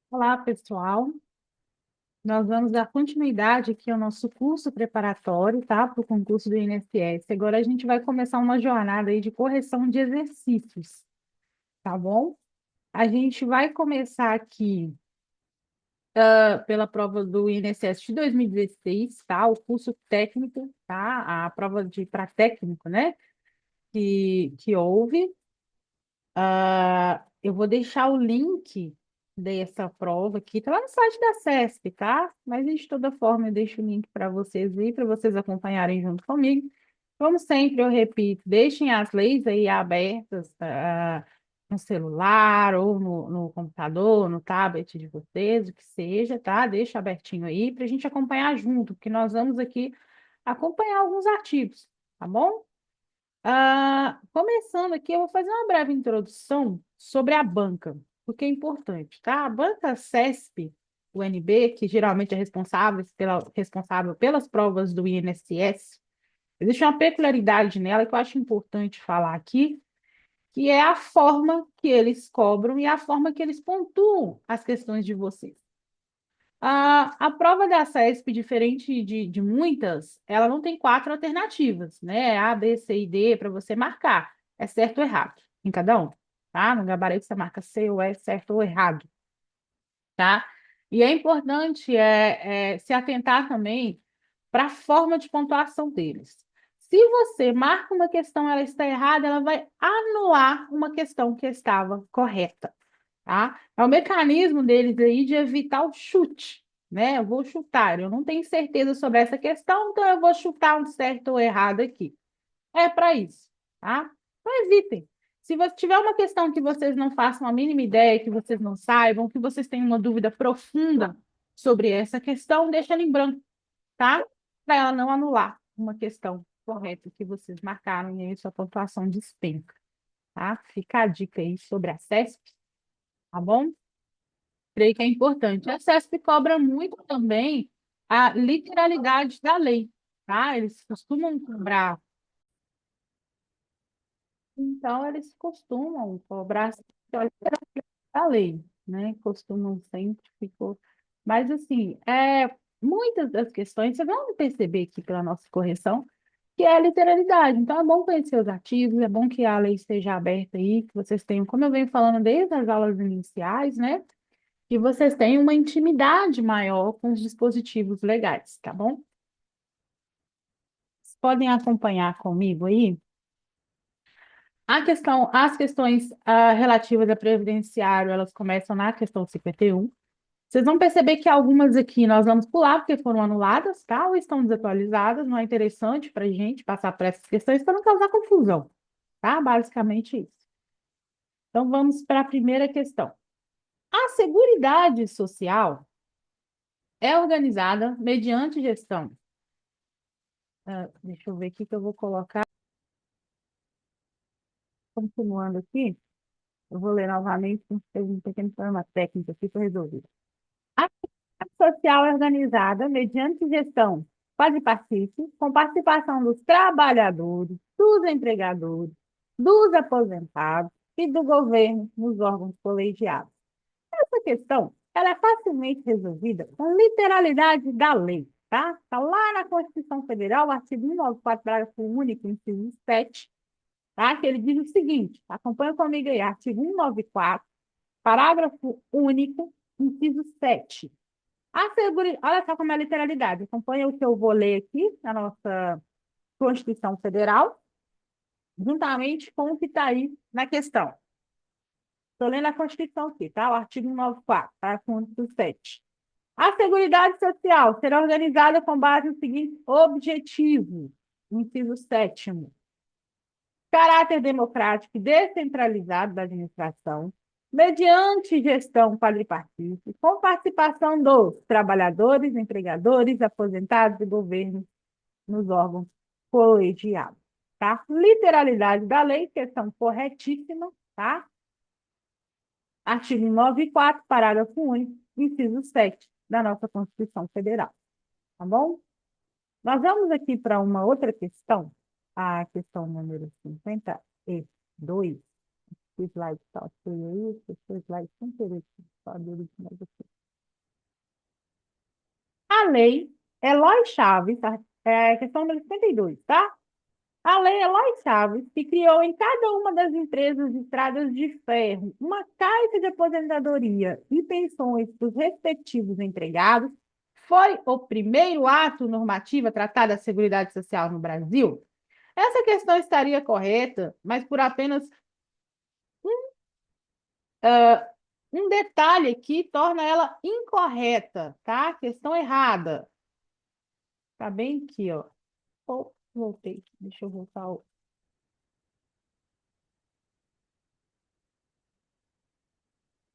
Olá, pessoal. Nós vamos dar continuidade aqui ao nosso curso preparatório, tá? Para o concurso do INSS. Agora a gente vai começar uma jornada aí de correção de exercícios, tá bom? A gente vai começar aqui pela prova do INSS de 2016, tá? O curso técnico, tá? A prova de para técnico, né? Que houve. Eu vou deixar o link dessa prova aqui, tá lá no site da CESP, tá? Mas de toda forma eu deixo o link para vocês aí, para vocês acompanharem junto comigo. Como sempre, eu repito, deixem as leis aí abertas, no celular ou no computador, no tablet de vocês, o que seja, tá? Deixa abertinho aí para a gente acompanhar junto, porque nós vamos aqui acompanhar alguns artigos, tá bom? Começando aqui, eu vou fazer uma breve introdução sobre a banca, porque é importante, tá? A banca CESP, o NB, que geralmente é responsável pelas provas do INSS, existe uma peculiaridade nela que eu acho importante falar aqui, que é a forma que eles cobram e a forma que eles pontuam as questões de vocês. A prova da CESP, diferente de muitas, ela não tem quatro alternativas, né? A, B, C e D para você marcar. É certo ou errado em cada um, tá? No gabarito você marca C ou é certo ou errado, tá? E é importante se atentar também para a forma de pontuação deles. Se você marca uma questão, ela está errada, ela vai anular uma questão que estava correta, tá? É o mecanismo deles aí de evitar o chute, né? Eu vou chutar, eu não tenho certeza sobre essa questão, então eu vou chutar um certo ou errado aqui. É para isso, tá? Então evitem. Se você tiver uma questão que vocês não façam a mínima ideia, que vocês não saibam, que vocês tenham uma dúvida profunda sobre essa questão, deixa ela em branco, tá? Para ela não anular uma questão correta que vocês marcaram e aí sua pontuação despenca, tá? Fica a dica aí sobre a CESP, tá bom? Creio que é importante. A CESP cobra muito também a literalidade da lei, tá? Eles costumam cobrar, então eles costumam cobrar a literalidade da lei, né? Costumam sempre ficou. Mas assim, muitas das questões vocês vão perceber aqui pela nossa correção que é a literalidade. Então é bom conhecer os artigos, é bom que a lei esteja aberta aí, que vocês tenham, como eu venho falando desde as aulas iniciais, né? Que vocês tenham uma intimidade maior com os dispositivos legais, tá bom? Vocês podem acompanhar comigo aí. As questões relativas a previdenciário, elas começam na questão 51. Vocês vão perceber que algumas aqui nós vamos pular porque foram anuladas, tá? Ou estão desatualizadas, não é interessante para a gente passar por essas questões para não causar confusão, tá? Basicamente isso. Então vamos para a primeira questão. A Seguridade Social é organizada mediante gestão. Deixa eu ver aqui que eu vou colocar. Continuando aqui, eu vou ler novamente, teve um pequeno problema técnico aqui para resolver. A Seguridade Social é organizada mediante gestão quadripartite, com participação dos trabalhadores, dos empregadores, dos aposentados e do governo nos órgãos colegiados. Essa questão, ela é facilmente resolvida com literalidade da lei, tá? Está lá na Constituição Federal, artigo 194, parágrafo único, inciso 7, tá? Que ele diz o seguinte, acompanha comigo aí, artigo 194, parágrafo único, inciso 7. Olha só como é a literalidade, acompanha o que eu vou ler aqui na nossa Constituição Federal, juntamente com o que está aí na questão. Estou lendo a Constituição aqui, tá? O artigo 194, parágrafo único 7. A Seguridade Social será organizada com base no seguinte objetivo, inciso 7º, caráter democrático e descentralizado da administração, mediante gestão quadripartite, com participação dos trabalhadores, empregadores, aposentados e governo nos órgãos colegiados. Tá? Literalidade da lei, questão corretíssima, tá? Artigo 94, parágrafo único, inciso 7 da nossa Constituição Federal. Tá bom? Nós vamos aqui para uma outra questão, a questão número 52. O slide está feio aí, o slide sem querer. Só dele de novo aqui. A lei Eloy Chaves, tá? É, questão número 52, tá? A lei Eloy Chaves, que criou em cada uma das empresas de estradas de ferro uma caixa de aposentadoria e pensões para os respectivos empregados, foi o primeiro ato normativo a tratar da Seguridade Social no Brasil? Essa questão estaria correta, mas por apenas um detalhe aqui torna ela incorreta, tá? Questão errada. Tá bem aqui, ó. Oh, voltei. Deixa eu voltar.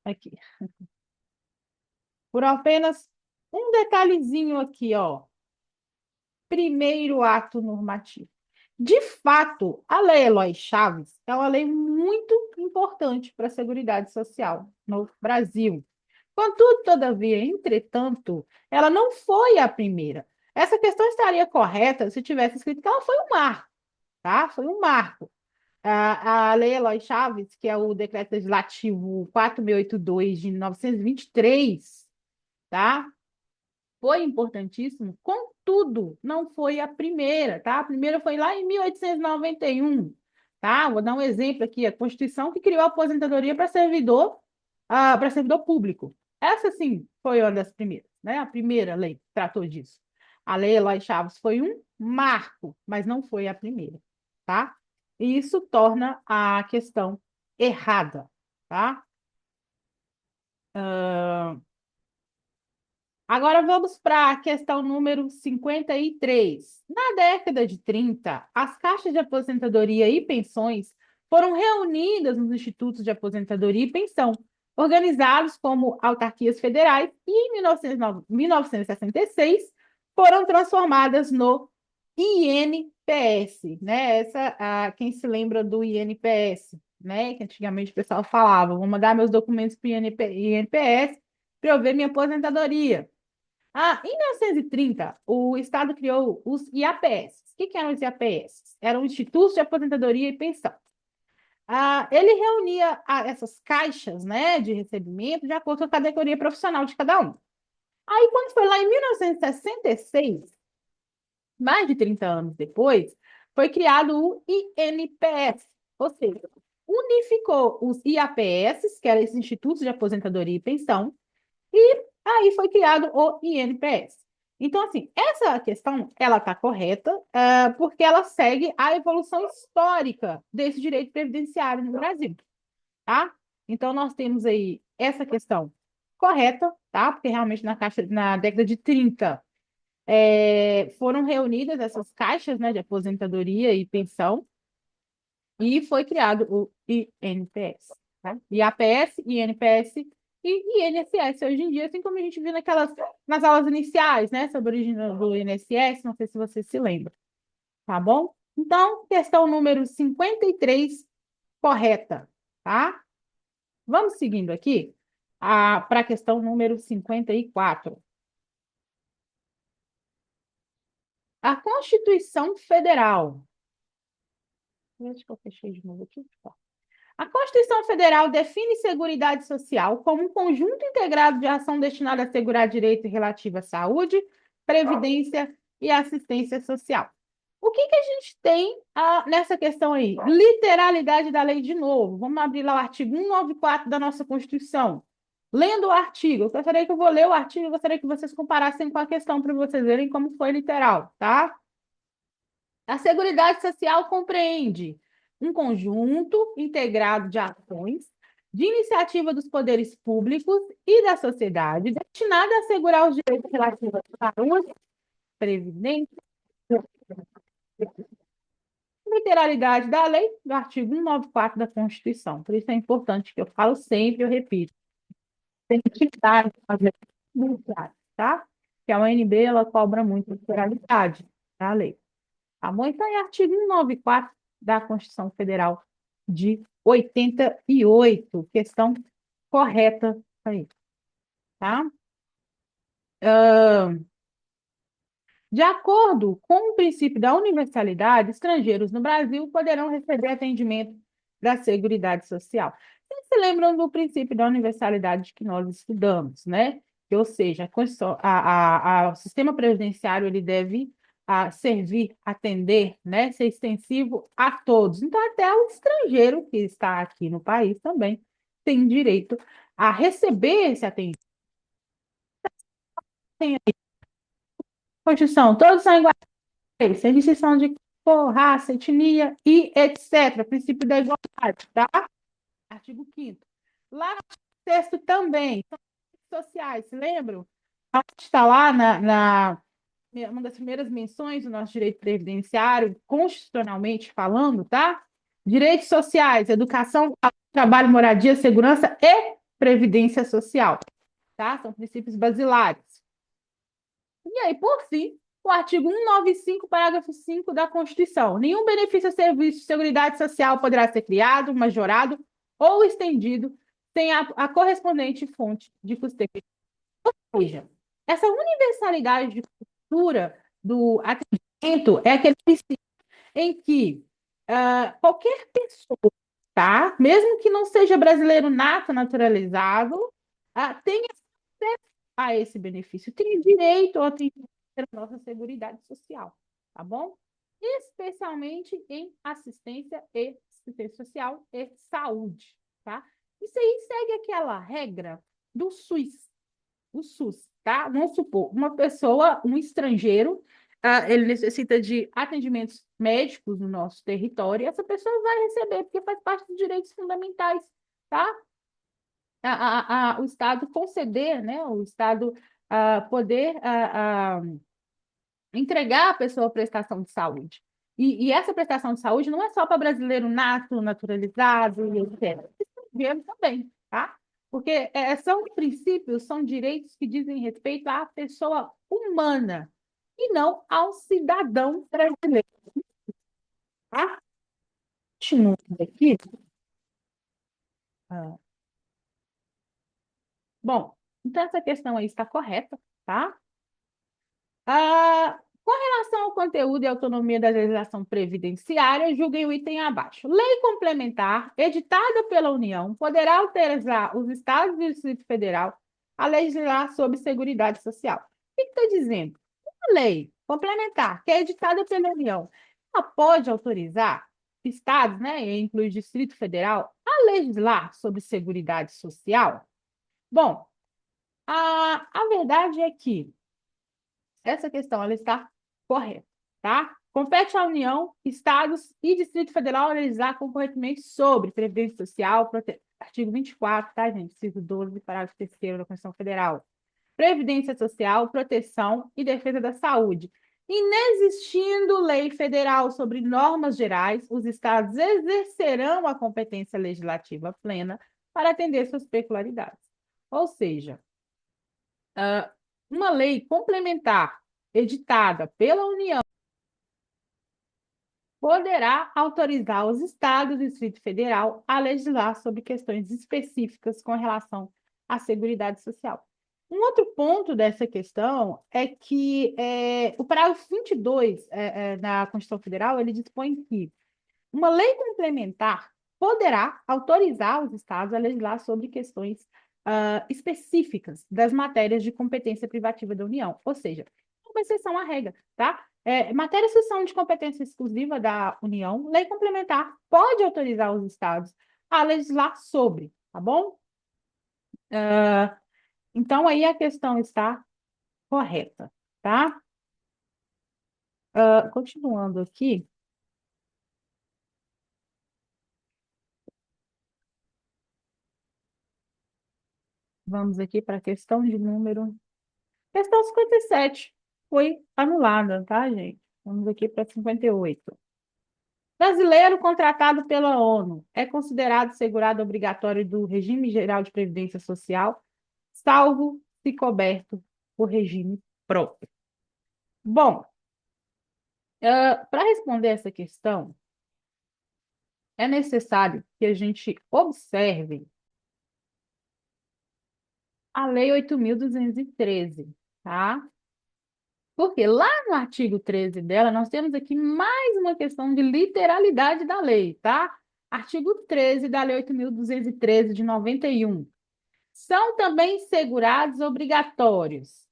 Aqui. Por apenas um detalhezinho aqui, ó. Primeiro ato normativo. De fato, a Lei Eloy Chaves é uma lei muito importante para a Seguridade Social no Brasil. Contudo, todavia, entretanto, ela não foi a primeira. Essa questão estaria correta se tivesse escrito que ela foi um marco, tá? Foi um marco. A Lei Eloy Chaves, que é o Decreto Legislativo 4.082 de 1923, tá? Foi importantíssimo, contudo, não foi a primeira, tá? A primeira foi lá em 1891, tá? Vou dar um exemplo aqui, a Constituição que criou a aposentadoria para servidor público. Essa, sim, foi uma das primeiras, né? A primeira lei que tratou disso. A Lei Eloy Chaves foi um marco, mas não foi a primeira, tá? E isso torna a questão errada, tá? Agora vamos para a questão número 53. Na década de 30, as caixas de aposentadoria e pensões foram reunidas nos institutos de aposentadoria e pensão, organizados como autarquias federais, e em 1966 foram transformadas no INPS, né? Quem se lembra do INPS, né? Que antigamente o pessoal falava, vou mandar meus documentos para o INPS para eu ver minha aposentadoria. Em 1930, o Estado criou os IAPS. O que eram os IAPS? Eram Institutos de Aposentadoria e Pensão. Ele reunia essas caixas, né, de recebimento de acordo com a categoria profissional de cada um. Aí, quando foi lá em 1966, mais de 30 anos depois, foi criado o INPS, ou seja, unificou os IAPS, que eram esses Institutos de Aposentadoria e Pensão, e aí foi criado o INPS. Então, assim, essa questão, ela está correta, porque ela segue a evolução histórica desse direito previdenciário no Brasil, tá? Então, nós temos aí essa questão correta, tá? Porque realmente na década de 30 foram reunidas essas caixas, né, de aposentadoria e pensão, e foi criado o INPS, tá? IAPS, INPS e INSS hoje em dia, assim como a gente viu nas aulas iniciais, né, sobre a origem do INSS, não sei se você se lembra, tá bom? Então, questão número 53, correta, tá? Vamos seguindo aqui para a questão número 54. A Constituição Federal. Acho que eu fechei de novo aqui. Tá. A Constituição Federal define Seguridade Social como um conjunto integrado de ação destinada a assegurar direitos relativos à saúde, previdência e assistência social. O que a gente tem nessa questão aí? Literalidade da lei de novo. Vamos abrir lá o artigo 194 da nossa Constituição. Lendo o artigo, eu gostaria que eu vou ler o artigo, eu gostaria que vocês comparassem com a questão para vocês verem como foi literal, tá? A Seguridade Social compreende um conjunto integrado de ações de iniciativa dos poderes públicos e da sociedade destinada a assegurar os direitos relativos à saúde, previdência, literalidade da lei do artigo 194 da Constituição. Por isso é importante que eu falo sempre, eu repito, tem que estar fazer tá? Que a UNB ela cobra muito literalidade da lei. Tá bom? Então, é artigo 194 da Constituição Federal de 88, questão correta aí, tá? De acordo com o princípio da universalidade, estrangeiros no Brasil poderão receber atendimento da Seguridade Social. Vocês se lembram do princípio da universalidade que nós estudamos, né? Que, ou seja, o sistema previdenciário ele deve servir, atender, né, ser extensivo a todos. Então, até o estrangeiro que está aqui no país também tem direito a receber esse atendimento. Tem a Constituição, todos são iguais, sem distinção de cor, raça, etnia e etc. Princípio da igualdade, tá? Artigo 5º. Lá no texto também, sociais, se lembram? Está lá uma das primeiras menções do nosso direito previdenciário, constitucionalmente falando, tá? Direitos sociais, educação, trabalho, moradia, segurança e previdência social, tá? São princípios basilares. E aí, por fim, o artigo 195, parágrafo 5 da Constituição. Nenhum benefício ou serviço de seguridade social poderá ser criado, majorado ou estendido sem a correspondente fonte de custeio. Ou seja, essa universalidade de cultura do atendimento é aquele princípio em que qualquer pessoa, tá? Mesmo que não seja brasileiro nato, naturalizado, tem acesso a esse benefício, tem direito ao atendimento da nossa Seguridade Social, tá bom? Especialmente em assistência social e saúde, tá? Isso aí segue aquela regra do SUS, o SUS, tá? Vamos supor, uma pessoa, um estrangeiro, ele necessita de atendimentos médicos no nosso território, e essa pessoa vai receber, porque faz parte dos direitos fundamentais, tá? O Estado conceder, né? O Estado poder entregar à pessoa a prestação de saúde. E essa prestação de saúde não é só para brasileiro nato, naturalizado, e etc. Estrangeiro também, tá? Porque são princípios, são direitos que dizem respeito à pessoa humana e não ao cidadão brasileiro, tá? Continuando aqui. Ah, bom, então essa questão aí está correta, tá? Com relação ao conteúdo e autonomia da legislação previdenciária, julguem o item abaixo. Lei complementar, editada pela União, poderá autorizar os Estados e o Distrito Federal a legislar sobre Seguridade Social. O que está dizendo? Uma lei complementar, que é editada pela União, ela pode autorizar Estados, né, e inclui o Distrito Federal, a legislar sobre Seguridade Social? Bom, a verdade é que essa questão ela está correta, tá? Compete à União, Estados e Distrito Federal realizar concorrentemente sobre Previdência Social, artigo 24, tá, gente? Inciso 12, parágrafo 3º da Constituição Federal. Previdência Social, proteção e defesa da saúde. Inexistindo lei federal sobre normas gerais, os estados exercerão a competência legislativa plena para atender suas peculiaridades. Ou seja, uma lei complementar editada pela União poderá autorizar os estados e o Distrito Federal a legislar sobre questões específicas com relação à Seguridade Social. Um outro ponto dessa questão é que o parágrafo 22 da Constituição Federal, ele dispõe que uma lei complementar poderá autorizar os estados a legislar sobre questões específicas das matérias de competência privativa da União, ou seja, uma exceção à regra, tá? Matérias que são de competência exclusiva da União, lei complementar pode autorizar os estados a legislar sobre, tá bom? Então, aí a questão está correta, tá? Continuando aqui, vamos aqui para a questão de número. Questão 57 foi anulada, tá, gente? Vamos aqui para 58. Brasileiro contratado pela ONU é considerado segurado obrigatório do Regime Geral de Previdência Social, salvo se coberto por regime próprio. Bom, para responder essa questão, é necessário que a gente observe a Lei 8.213, tá? Porque lá no artigo 13 dela, nós temos aqui mais uma questão de literalidade da lei, tá? Artigo 13 da Lei 8.213 de 91. São também segurados obrigatórios,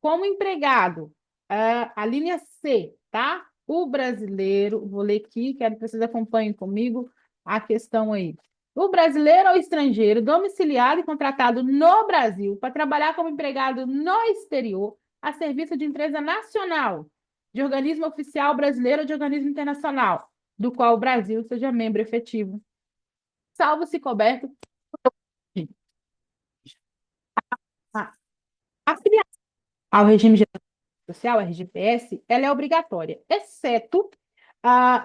como empregado, a linha C, tá? O brasileiro, vou ler aqui, quero que vocês acompanhem comigo a questão aí. O brasileiro ou estrangeiro domiciliado e contratado no Brasil para trabalhar como empregado no exterior, a serviço de empresa nacional, de organismo oficial brasileiro ou de organismo internacional, do qual o Brasil seja membro efetivo, salvo se coberto. A filiação ao regime social, a RGPS, ela é obrigatória, exceto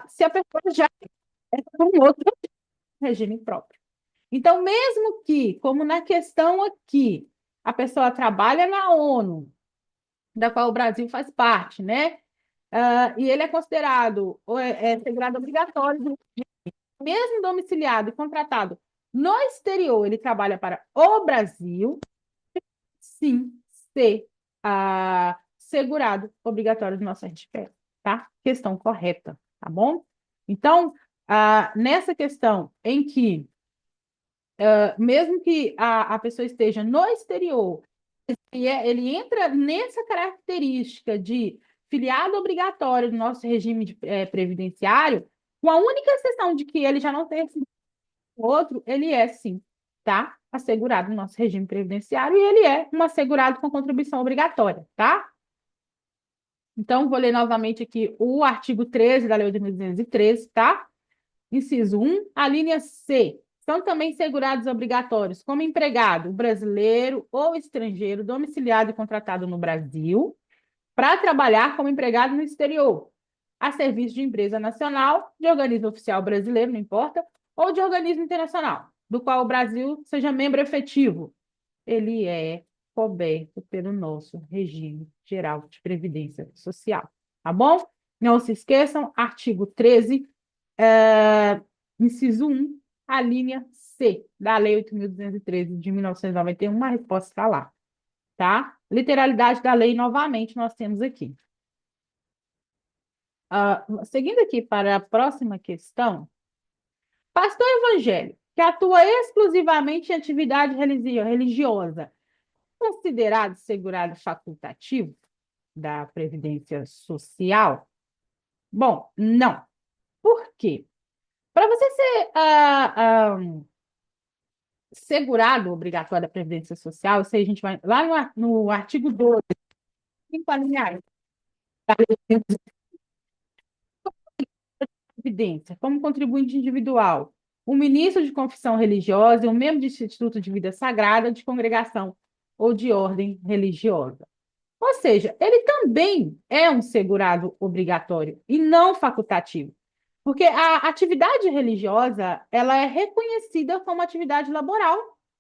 se a pessoa já é um outro regime próprio. Então, mesmo que, como na questão aqui, a pessoa trabalha na ONU, da qual o Brasil faz parte, né? E ele é considerado, ou é segurado obrigatório, mesmo domiciliado e contratado no exterior, ele trabalha para o Brasil, sim, ser segurado obrigatório do nosso RGPS, tá? Questão correta, tá bom? Então, nessa questão em que, mesmo que a pessoa esteja no exterior, ele entra nessa característica de filiado obrigatório do nosso regime previdenciário, com a única exceção de que ele já não tem esse outro, ele é sim, tá? Assegurado no nosso regime previdenciário e ele é um assegurado com contribuição obrigatória, tá? Então, vou ler novamente aqui o artigo 13 da Lei 8.213, tá? Inciso 1, a linha C. São também segurados obrigatórios como empregado brasileiro ou estrangeiro domiciliado e contratado no Brasil para trabalhar como empregado no exterior, a serviço de empresa nacional, de organismo oficial brasileiro, não importa, ou de organismo internacional, do qual o Brasil seja membro efetivo. Ele é coberto pelo nosso regime geral de previdência social, tá bom? Não se esqueçam, artigo 13, inciso 1, a linha C da Lei 8.213 de 1991, a resposta está lá, tá? Literalidade da lei, novamente, nós temos aqui. Seguindo aqui para a próxima questão, pastor evangélico que atua exclusivamente em atividade religiosa, considerado segurado facultativo da Previdência Social? Bom, não. Por quê? Para você ser segurado obrigatório da Previdência Social, isso aí a gente vai lá no artigo 12, 5 alineados da Previdência, como contribuinte individual, o ministro de confissão religiosa e um membro de instituto de vida sagrada, de congregação ou de ordem religiosa. Ou seja, ele também é um segurado obrigatório e não facultativo. Porque a atividade religiosa, ela é reconhecida como atividade laboral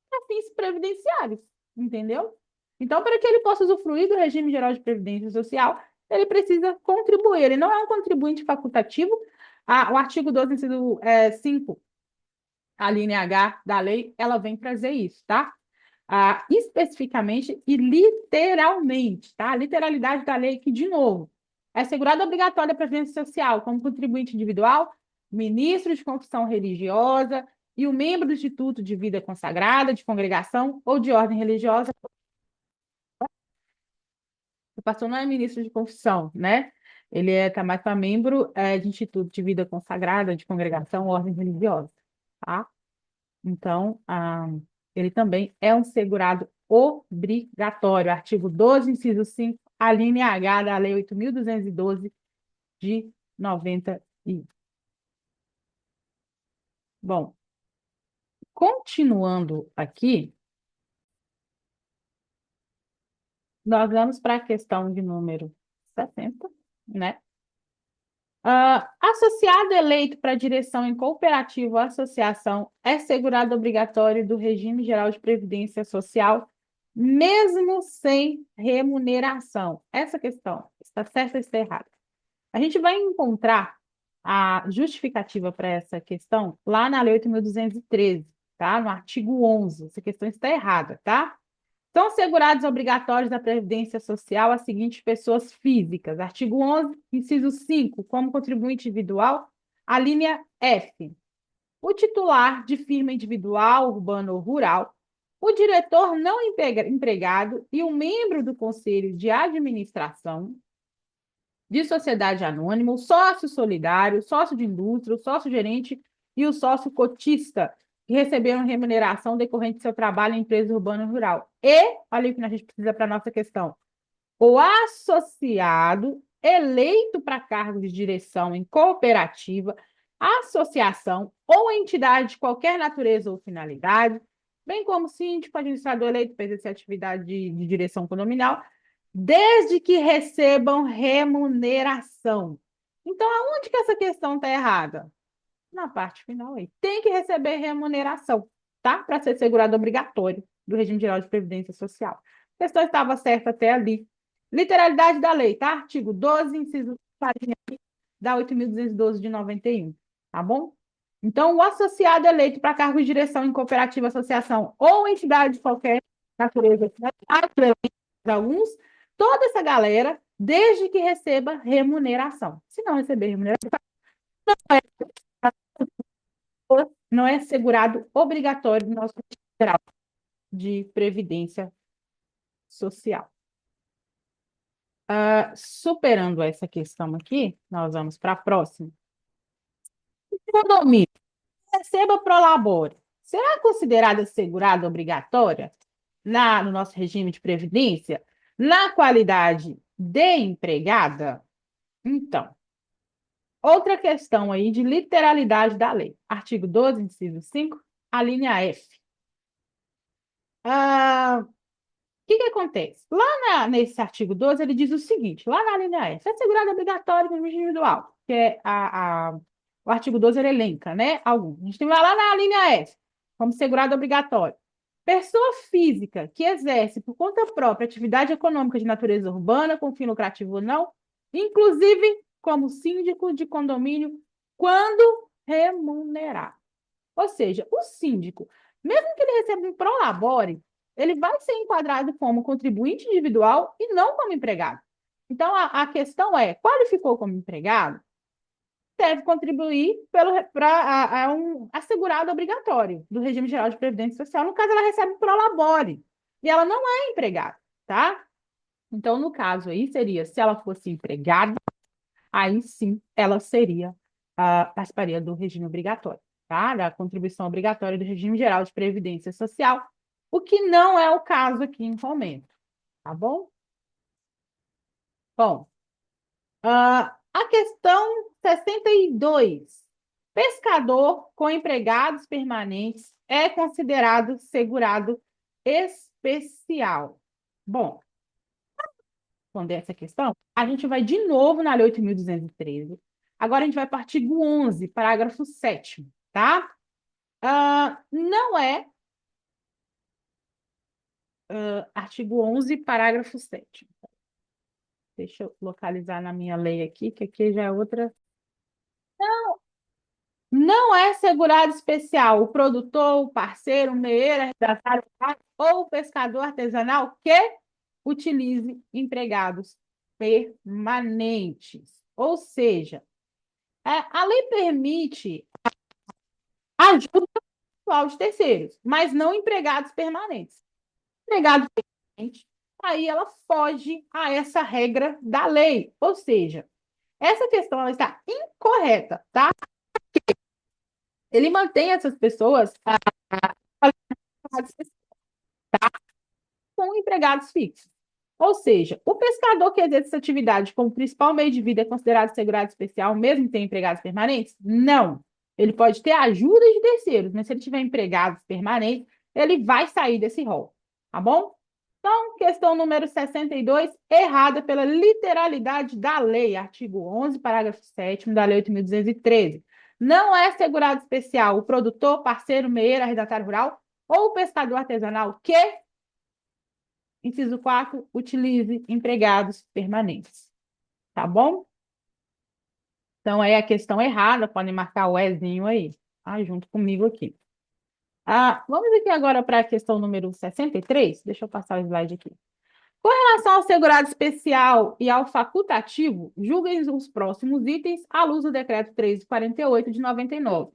para fins previdenciários, entendeu? Então, para que ele possa usufruir do regime geral de previdência social, ele precisa contribuir. Ele não é um contribuinte facultativo. O artigo 12, inciso 5, a linha H da lei, ela vem trazer isso, tá? Especificamente e literalmente, tá? A literalidade da lei aqui, de novo. É segurado obrigatório da Previdência Social como contribuinte individual, ministro de confissão religiosa e o membro do Instituto de Vida Consagrada, de congregação ou de ordem religiosa. O pastor não é ministro de confissão, né? Ele tá mais para membro de Instituto de Vida Consagrada, de congregação ou ordem religiosa, tá? Então, ele também é um segurado obrigatório. Artigo 12, inciso 5, a linha H da Lei 8.212 de 91. Bom, continuando aqui, nós vamos para a questão de número 60, né? Associado eleito para direção em cooperativa ou associação é segurado obrigatório do regime geral de previdência social, mesmo sem remuneração. Essa questão está certa ou está errada? A gente vai encontrar a justificativa para essa questão lá na Lei 8.213, tá? No artigo 11. Essa questão está errada, tá? São segurados obrigatórios da Previdência Social as seguintes pessoas físicas. Artigo 11, inciso 5, como contribuinte individual, a linha F. o titular de firma individual, urbana ou rural, o diretor não empregado e o membro do conselho de administração de sociedade anônima, o sócio solidário, o sócio de indústria, o sócio gerente e o sócio cotista, que receberam remuneração decorrente do seu trabalho em empresa urbana ou rural. E, olha o que a gente precisa para a nossa questão, o associado eleito para cargo de direção em cooperativa, associação ou entidade de qualquer natureza ou finalidade, bem como síndico, administrador eleito para exercer atividade de direção condominial, desde que recebam remuneração. Então, aonde que essa questão está errada? Na parte final aí. Tem que receber remuneração, tá? Para ser segurado obrigatório do regime geral de previdência social. A questão estava certa até ali. Literalidade da lei, tá? Artigo 12, inciso 40 da 8.212 de 91, tá bom? Então, o associado eleito para cargo de direção em cooperativa, associação ou entidade de qualquer natureza, alguns, toda essa galera, desde que receba remuneração. Se não receber remuneração, não é segurado obrigatório no nosso geral de previdência social. Superando essa questão aqui, nós vamos para a próxima. Condomínio, receba prolabore. Será considerada segurada obrigatória no nosso regime de previdência na qualidade de empregada? Então, outra questão aí de literalidade da lei. Artigo 12, inciso 5, a linha F. O que acontece? Lá nesse artigo 12, ele diz o seguinte, lá na linha F, é segurado obrigatório no regime individual, que é o artigo 12, ele elenca, né? Alguns. A gente tem lá na linha F, como segurado obrigatório. Pessoa física que exerce por conta própria atividade econômica de natureza urbana, com fim lucrativo ou não, inclusive como síndico de condomínio, quando remunerado. Ou seja, o síndico, mesmo que ele receba um prolabore, ele vai ser enquadrado como contribuinte individual e não como empregado. Então, a questão é, qualificou como empregado, deve contribuir para um assegurado obrigatório do regime geral de previdência social. No caso, ela recebe um prolabore e ela não é empregada, tá? Então, no caso aí, seria, se ela fosse empregada, aí sim ela participaria do regime obrigatório, tá? Da contribuição obrigatória do regime geral de previdência social, o que não é o caso aqui em Fomento, tá bom? Bom, a questão 62. Pescador com empregados permanentes é considerado segurado especial. Bom, responder essa questão, a gente vai de novo na Lei 8.213. Agora a gente vai para o artigo 11, parágrafo 7º, tá? Não é artigo 11, parágrafo 7º. Deixa eu localizar na minha lei aqui, que aqui já é outra. Não é segurado especial o produtor, o parceiro, o meeiro, arrendatário ou o pescador artesanal que utilize empregados permanentes. Ou seja, a lei permite ajuda pessoal de terceiros, mas não empregados permanentes. Empregado permanente, aí ela foge a essa regra da lei. Ou seja, essa questão ela está incorreta, tá? Ele mantém essas pessoas com empregados fixos. Ou seja, o pescador que exerce essa atividade como principal meio de vida é considerado segurado especial, mesmo que tenha empregados permanentes? Não. Ele pode ter ajuda de terceiros, mas se ele tiver empregados permanentes, ele vai sair desse rol. Tá bom? Então, questão número 62, errada pela literalidade da lei, artigo 11, parágrafo 7º da Lei 8.213. Não é segurado especial o produtor, parceiro, meeiro, arrendatário rural ou o pescador artesanal que, inciso 4, utilize empregados permanentes. Tá bom? Então, aí a questão errada, podem marcar o Ezinho aí, tá? Junto comigo aqui. Vamos aqui agora para a questão número 63. Deixa eu passar o slide aqui. Com relação ao segurado especial e ao facultativo, julguem os próximos itens à luz do decreto 1348 de 99.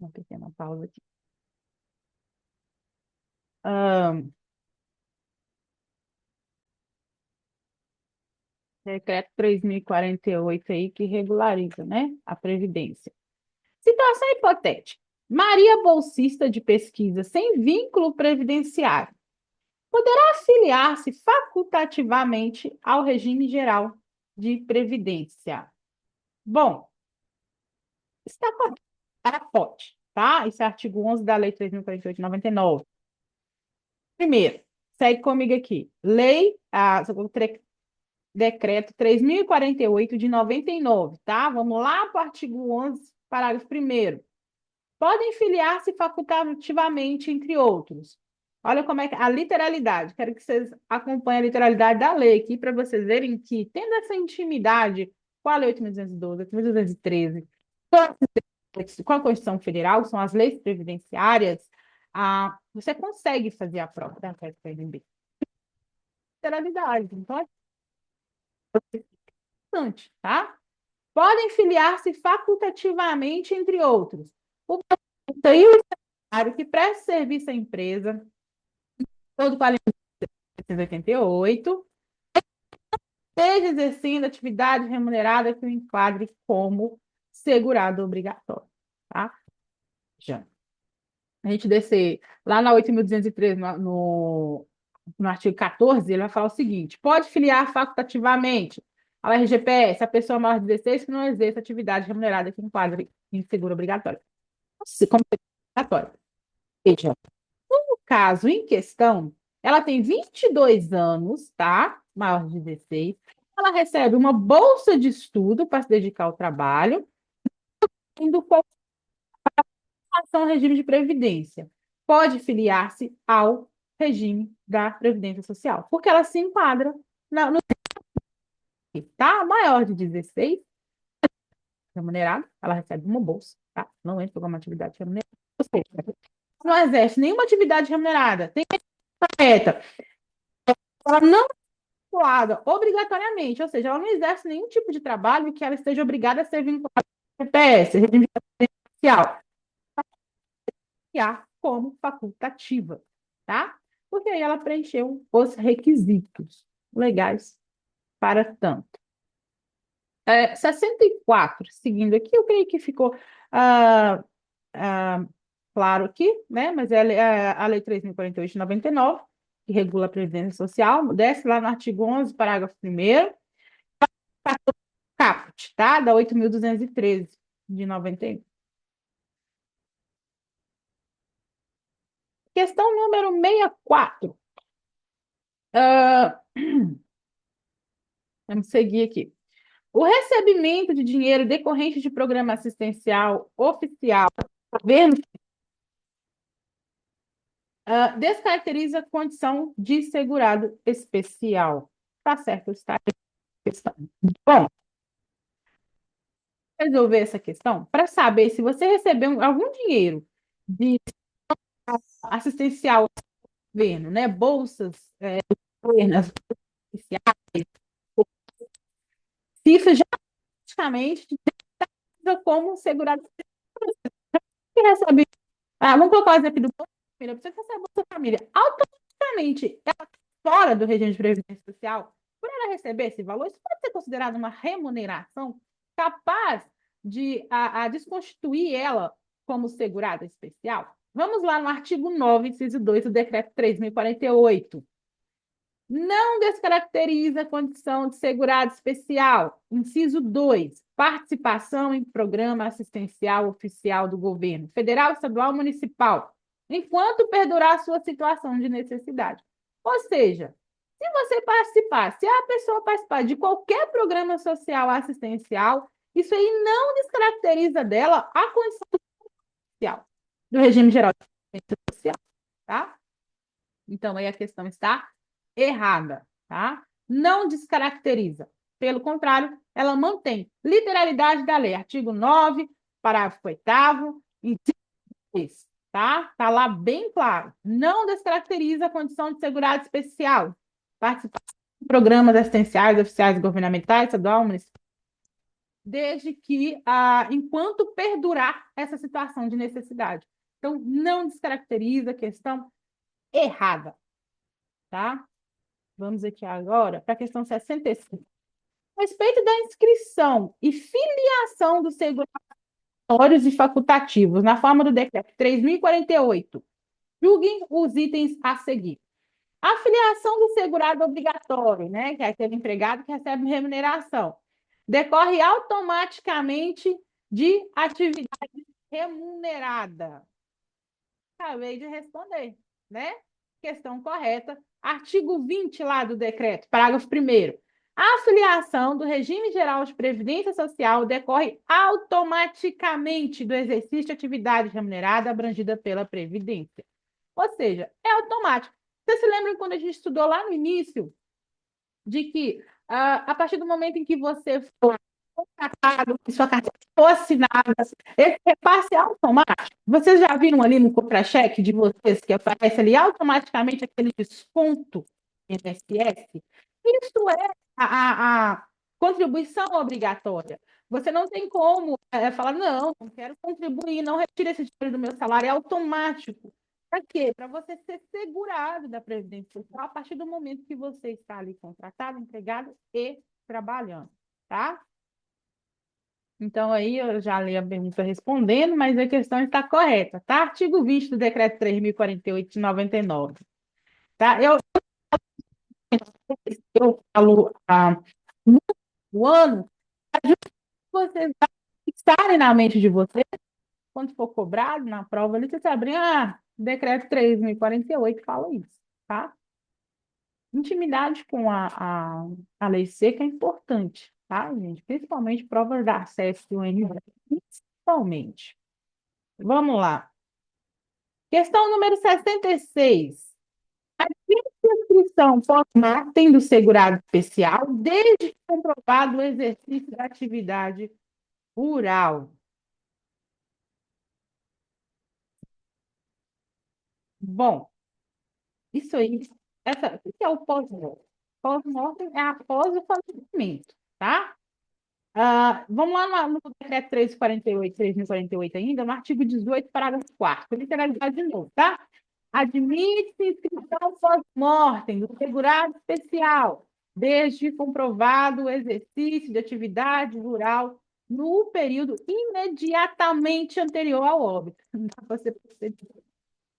Uma pequena pausa aqui. Ah, decreto 3048 aí que regulariza, né, a Previdência. Situação hipotética. Maria, bolsista de pesquisa sem vínculo previdenciário, poderá afiliar-se facultativamente ao regime geral de previdência. Bom, está correto. Ela pode, tá? Esse é o artigo 11 da Lei 3.048 de 99. Primeiro, segue comigo aqui. Decreto 3048 de 99, tá? Vamos lá para o artigo 11, parágrafo 1º. Podem filiar-se facultativamente, entre outros. Olha como é que a literalidade. Quero que vocês acompanhem a literalidade da lei aqui para vocês verem que, tendo essa intimidade com a Lei 8.212, 8.213, com a Constituição Federal, são as leis previdenciárias, você consegue fazer a prova da PSPNB. Literalidade. Então, é importante, tá? Podem filiar-se facultativamente, entre outros. O e o estagiário que presta serviço à empresa, todo com a Lei 188, esteja exercendo atividade remunerada que o enquadre como segurado obrigatório, tá? Já. A gente descer lá na 8.213, no artigo 14, ele vai falar o seguinte: pode filiar facultativamente ao RGPS a pessoa maior de 16 que não exerça atividade remunerada que enquadre em seguro obrigatório. Como obrigatório. Veja, no caso em questão, ela tem 22 anos, tá? Maior de 16. Ela recebe uma bolsa de estudo para se dedicar ao trabalho, indo com relação ao regime de previdência. Pode filiar-se ao regime da Previdência Social, porque ela se enquadra no tá? Maior de 16, remunerado, ela recebe uma bolsa, tá? Não entra com uma atividade remunerada. Ou seja, não exerce nenhuma atividade remunerada, tem meta, ela não vinculada obrigatoriamente, ou seja, ela não exerce nenhum tipo de trabalho que ela esteja obrigada a ser vinculada ao CPS, regime social, e a como facultativa, tá? Porque aí ela preencheu os requisitos legais para tanto. 64, seguindo aqui, eu creio que ficou ah, ah, claro aqui, né? Mas é a Lei 3.048 de 99, que regula a Previdência Social, desce lá no artigo 11, parágrafo 1º, caput, tá? Da 8.213 de 91. Questão número 64. Ah, vamos seguir aqui. O recebimento de dinheiro decorrente de programa assistencial oficial do governo descaracteriza a condição de segurado especial. Tá certo, está a questão. Bom, resolver essa questão para saber se você recebeu algum dinheiro de assistencial do governo, né? Bolsas, governos especiais, se isso já praticamente te caracteriza como segurado especial. Que recebe, vamos colocar o exemplo aqui do Bolsa Família, a pessoa que recebe Bolsa Família, automaticamente ela está fora do regime de previdência social, por ela receber esse valor, isso pode ser considerado uma remuneração capaz de desconstituir ela como segurada especial? Vamos lá no artigo 9, inciso 2 do decreto 3.048. Não descaracteriza a condição de segurado especial. Inciso 2, participação em programa assistencial oficial do governo, federal, estadual, municipal, enquanto perdurar sua situação de necessidade. Ou seja, se você participar, se a pessoa participar de qualquer programa social assistencial, isso aí não descaracteriza dela a condição social do regime geral de assistência social, tá? Então, aí a questão está errada, tá? Não descaracteriza. Pelo contrário, ela mantém literalidade da lei. Artigo 9, parágrafo 8º, inciso 3, tá? Tá lá bem claro. Não descaracteriza a condição de segurado especial. Participar de programas assistenciais, oficiais governamentais, estadual, municipal. desde que, enquanto perdurar essa situação de necessidade. Então, não descaracteriza a questão errada, tá? Vamos aqui agora para a questão 65. A respeito da inscrição e filiação dos seguratórios e facultativos na forma do decreto 3.048, julguem os itens a seguir. A filiação do segurado obrigatório, né, que é aquele empregado que recebe remuneração, decorre automaticamente de atividade remunerada. Acabei de responder, né? Questão correta. Artigo 20 lá do decreto, parágrafo 1º. A filiação do regime geral de previdência social decorre automaticamente do exercício de atividade remunerada abrangida pela Previdência. Ou seja, é automático. Vocês se lembram quando a gente estudou lá no início de que, a partir do momento em que você for contratado, que sua carteira for assinada, esse repasse é automático. Vocês já viram ali no contra-cheque de vocês que aparece ali automaticamente aquele desconto INSS? Isso é a contribuição obrigatória. Você não tem como falar, não quero contribuir, não retire esse dinheiro do meu salário, é automático. Para quê? Para você ser segurado da Previdência Social a partir do momento que você está ali contratado, empregado e trabalhando, tá? Então, aí eu já li a pergunta respondendo, mas a questão está correta, tá? Artigo 20 do Decreto 3.048 de 99, tá? Eu falo o ano, vocês fixarem na mente de vocês, quando for cobrado na prova, ali vocês sabrem, Decreto 3.048 fala isso, tá? Intimidade com a lei seca é importante, tá, gente? Principalmente provas da acesso do UNB, principalmente. Vamos lá. Questão número 66. A inscrição pode tendo segurado especial desde que comprovado o exercício da atividade rural. Bom, isso aí, o que é o pós-mortem? Pós-mortem é após o falecimento, tá? Vamos lá no decreto 3.048 ainda, no artigo 18, parágrafo 4º, literalidade de novo, tá? Admite-se inscrição pós-mortem do segurado especial, desde comprovado o exercício de atividade rural no período imediatamente anterior ao óbito. Não dá para você perceber,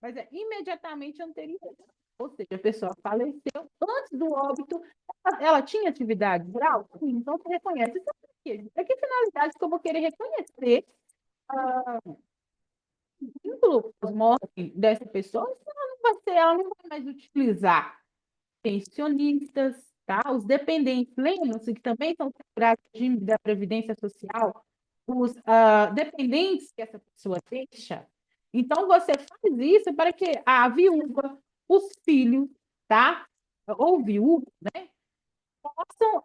mas é imediatamente anterior. Ou seja, a pessoa faleceu antes do óbito, ela tinha atividade rural? Sim, então você reconhece. Isso é que finalidade que eu vou querer reconhecer o vínculo pós-morte dessa pessoa? Ela não vai mais utilizar pensionistas, tá? Os dependentes, lembram-se que também são segurados no regime da Previdência Social, os dependentes que essa pessoa deixa. Então, você faz isso para que a viúva, os filhos, tá? Ou viúva, né? Possam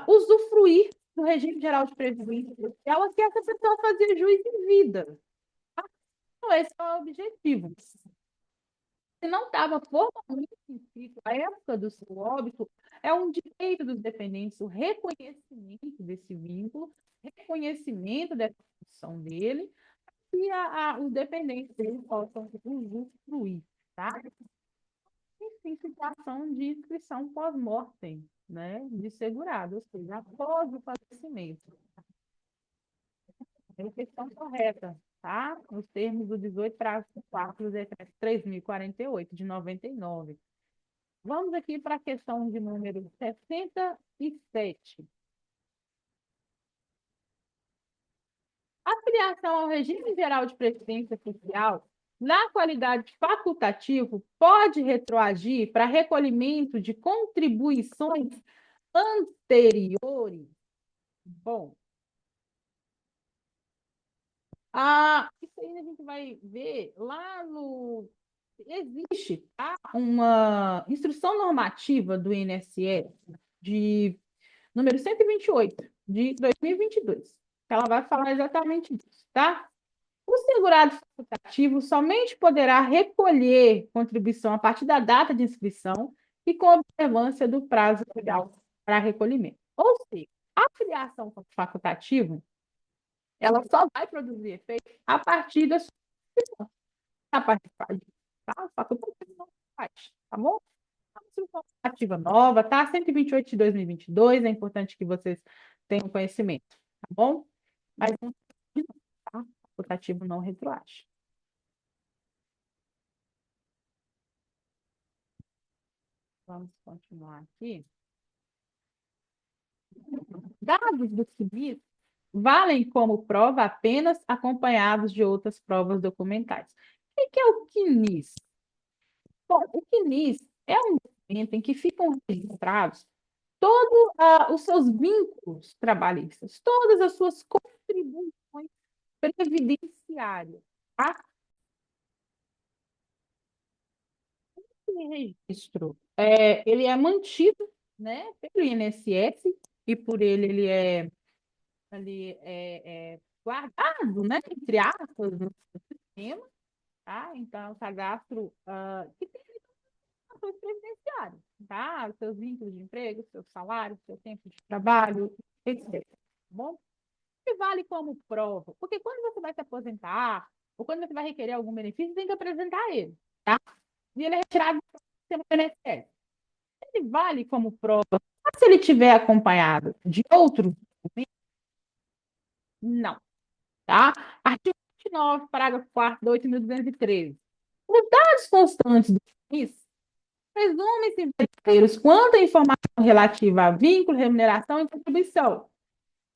usufruir do regime geral de previdência social que essa pessoa fazia juiz em vida. Então, esse é o objetivo. Se não estava formalmente inscrito à época do seu óbito, é um direito dos dependentes o reconhecimento desse vínculo, reconhecimento dessa função dele, e os dependentes dele possam usufruir, tá? Enfim, situação de inscrição pós-mortem, né, de segurado, ou seja, após o falecimento. É a questão correta, tá? Nos termos do 18 para 4 do decreto 3.048 de 99. Vamos aqui para a questão de número 67. A filiação ao regime geral de previdência social, na qualidade de facultativo, pode retroagir para recolhimento de contribuições anteriores? Bom, isso aí a gente vai ver lá no. Existe, tá? Uma instrução normativa do INSS de número 128, de 2022. Ela vai falar exatamente disso, tá? O segurado facultativo somente poderá recolher contribuição a partir da data de inscrição e com observância do prazo legal para recolhimento. Ou seja, A filiação facultativa, ela só vai produzir efeito a partir da subscrição. A partir tá? Facultativa não faz, tá bom? A subscrição facultativa nova, tá? 128 de 2022, é importante que vocês tenham conhecimento, tá bom? Mas não, tá? Facultativo não retroage. Vamos continuar aqui. Dados do CIBIS valem como prova apenas acompanhados de outras provas documentais. O que é o CNIS? Bom, o CNIS é um documento em que ficam registrados todos os seus vínculos trabalhistas, todas as suas contribuições previdenciárias. Tá? Esse registro, ele é mantido, né, pelo INSS e por ele é guardado, né, entre aspas, no sistema, tá? Então, o cadastro que tem informações previdenciárias, tá? Os seus vínculos de emprego, seu salário, seu tempo de trabalho, etc. Tá bom? Que vale como prova? Porque quando você vai se aposentar, ou quando você vai requerer algum benefício, tem que apresentar ele, tá? E ele é retirado do sistema do INSS. Ele vale como prova. Mas se ele tiver acompanhado de outro documento, não. Tá? Artigo 29, parágrafo 4 de 8.213. Os dados constantes do FIS presumem-se verdadeiros quanto à informação relativa a vínculo, remuneração e contribuição,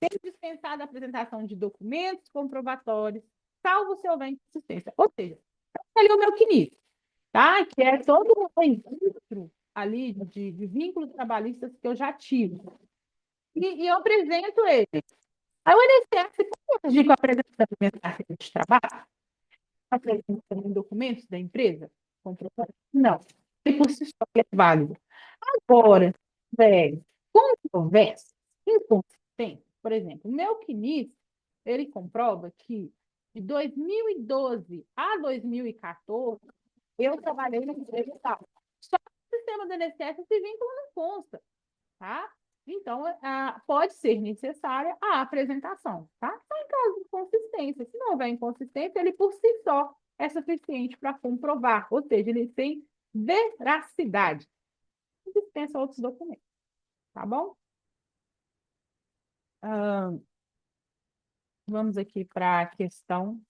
sendo dispensada a apresentação de documentos comprobatórios, salvo se houver inconsistência. Ou seja, ali o meu CNIS, tá? Que é todo o registro ali de vínculos trabalhistas que eu já tive. E eu apresento ele. Aí o INSS pode agir com a apresentação da minha carteira de trabalho? Apresentando documentos da empresa? Comprovando? Não. E por si só é válido. Agora, velho, controvérsia, inconsistente, por exemplo, o meu CNIS, ele comprova que de 2012 a 2014, eu trabalhei na empresa tal. Só que o sistema do INSS, esse vínculo não consta, tá? Então, pode ser necessária a apresentação, tá? Só em caso de inconsistência. Se não houver inconsistência, ele por si só é suficiente para comprovar, ou seja, ele tem veracidade. Não dispensa outros documentos, tá bom? Ah, vamos aqui para a questão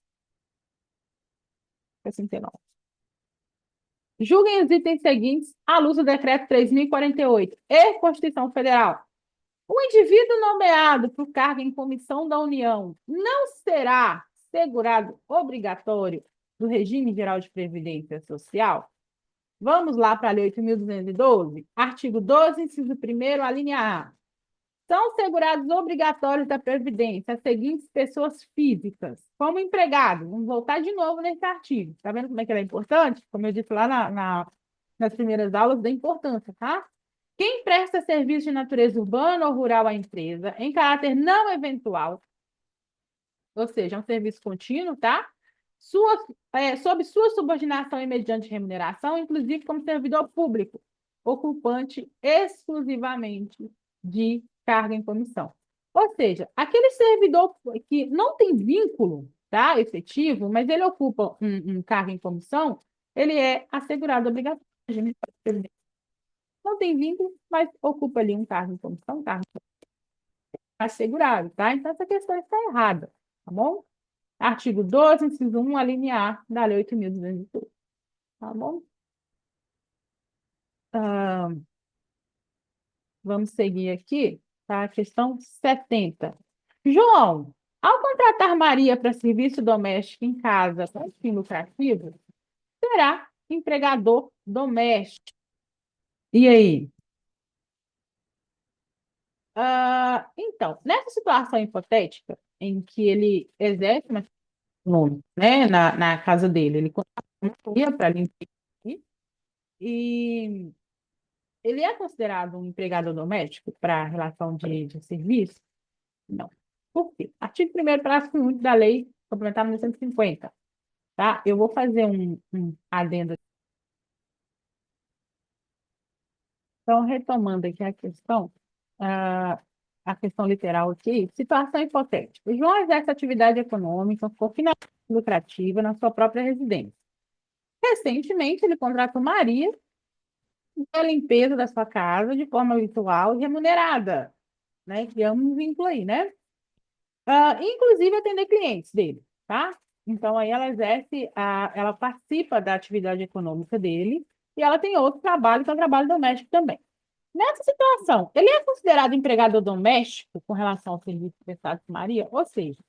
69. Julguem os itens seguintes à luz do decreto 3.048 e Constituição Federal. O indivíduo nomeado para o cargo em comissão da União não será segurado obrigatório do regime geral de previdência social? Vamos lá para a Lei 8.212, artigo 12, inciso 1º, a linha A. São segurados obrigatórios da Previdência as seguintes pessoas físicas, como empregado. Vamos voltar de novo nesse artigo. Está vendo como é que ele é importante? Como eu disse lá nas primeiras aulas, da importância, tá? Quem presta serviço de natureza urbana ou rural à empresa, em caráter não eventual, ou seja, é um serviço contínuo, tá? Sob sua subordinação e mediante remuneração, inclusive como servidor público, ocupante exclusivamente de cargo em comissão. Ou seja, aquele servidor que não tem vínculo, tá, efetivo, mas ele ocupa um cargo em comissão, ele é assegurado obrigatório. Não tem vínculo, mas ocupa ali um cargo em comissão, um cargo assegurado, tá? Então, essa questão está errada, tá bom? Artigo 12, inciso 1, a linha A da Lei 8.212, tá bom? Ah, vamos seguir aqui, tá? Questão 70. João, ao contratar Maria para serviço doméstico em casa com fim lucrativo, será empregador doméstico. E aí? Então, nessa situação hipotética, em que ele exerce uma nome, né, na casa dele, ele contrataria para limpar e ele é considerado um empregado doméstico para a relação de serviço? Não. Por quê? Artigo 1º, parágrafo único da Lei Complementar número 150. Tá? Eu vou fazer um adendo. Então, retomando aqui a questão, a questão literal aqui, situação hipotética. O João exerce atividade econômica com finalidade lucrativa na sua própria residência. Recentemente, ele contratou Maria para a limpeza da sua casa de forma virtual e remunerada, né? Criamos um vínculo aí, né? Inclusive atender clientes dele, tá? Então, aí ela participa da atividade econômica dele e ela tem outro trabalho, que é o trabalho doméstico também. Nessa situação, ele é considerado empregador doméstico com relação ao serviço prestado por Maria? Ou seja,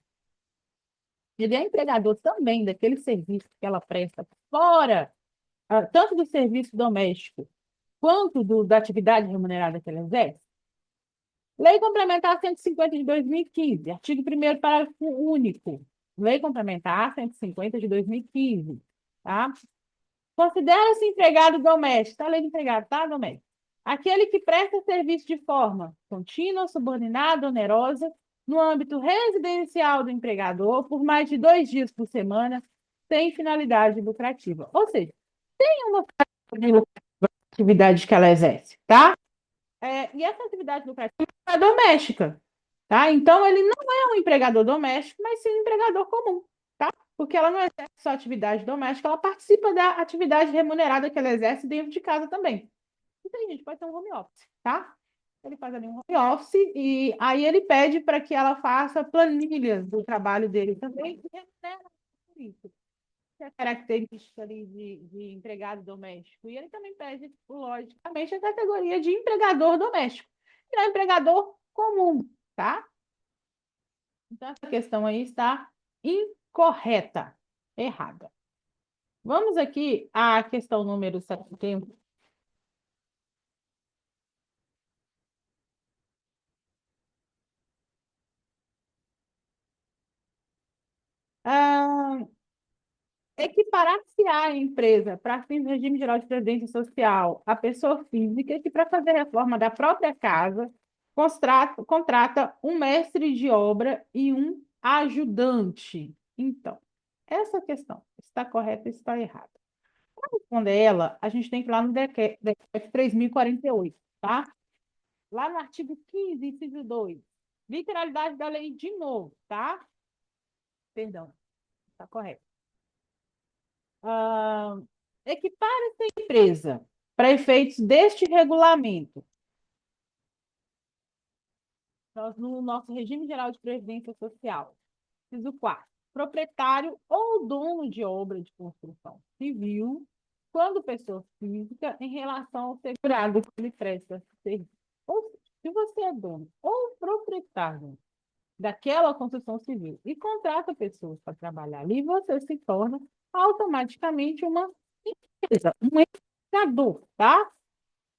ele é empregador também daquele serviço que ela presta fora, tanto do serviço doméstico quanto da atividade remunerada que ela exerce? Lei Complementar 150 de 2015, artigo 1º, parágrafo único. Lei Complementar 150 de 2015, tá? Considera-se empregado doméstico, tá? Lei de empregado, tá? Doméstico. Aquele que presta serviço de forma contínua, subordinada, onerosa, no âmbito residencial do empregador, por mais de 2 dias por semana, sem finalidade lucrativa. Ou seja, tem uma atividade que ela exerce, tá? E essa atividade lucrativa é doméstica, tá? Então, ele não é um empregador doméstico, mas sim um empregador comum, tá? Porque ela não exerce só atividade doméstica, ela participa da atividade remunerada que ela exerce dentro de casa também. Então, a gente pode ter um home office, tá? Ele faz ali um home office e aí ele pede para que ela faça planilhas do trabalho dele também e remunera por isso. É a característica ali de empregado doméstico. E ele também pede, logicamente, a categoria de empregador doméstico, que é um empregador comum, tá? Então, essa questão aí está incorreta, errada. Vamos aqui à questão número 71. Ah, equiparar-se-á a empresa para fins do regime geral de previdência social a pessoa física que, para fazer a reforma da própria casa, contrata um mestre de obra e um ajudante. Então, essa questão está correta ou está errada? Para responder ela, a gente tem que ir lá no decreto 3.048, tá? Lá no artigo 15, inciso 2. Literalidade da lei de novo, tá? Perdão, está correto. Ah, equipare-se à empresa para efeitos deste regulamento. Nós, no nosso regime geral de previdência social. Inciso 4. Proprietário ou dono de obra de construção civil, quando pessoa física, em relação ao segurado que lhe presta serviço. Ou seja, se você é dono ou proprietário daquela construção civil e contrata pessoas para trabalhar ali, você se torna automaticamente uma empresa, um empregador, tá?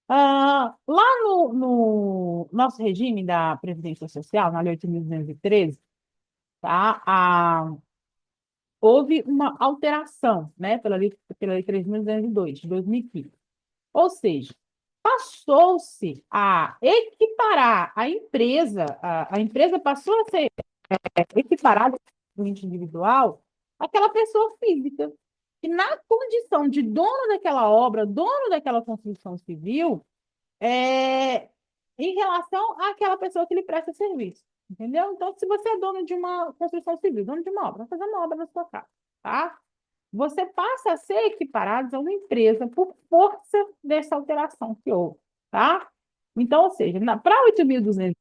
Lá no nosso regime da Previdência Social, na Lei 8.213, tá? Houve uma alteração, né, pela Lei 3.202, de 2015. Ou seja, passou-se a equiparar a empresa, a empresa passou a ser equiparada ao cliente individual, aquela pessoa física. E na condição de dono daquela obra, dono daquela construção civil, é, em relação àquela pessoa que lhe presta serviço. Entendeu? Então, se você é dono de uma construção civil, dono de uma obra, vai fazer uma obra na sua casa, tá? Você passa a ser equiparado a uma empresa por força dessa alteração que houve, tá? Então, ou seja, para 8.200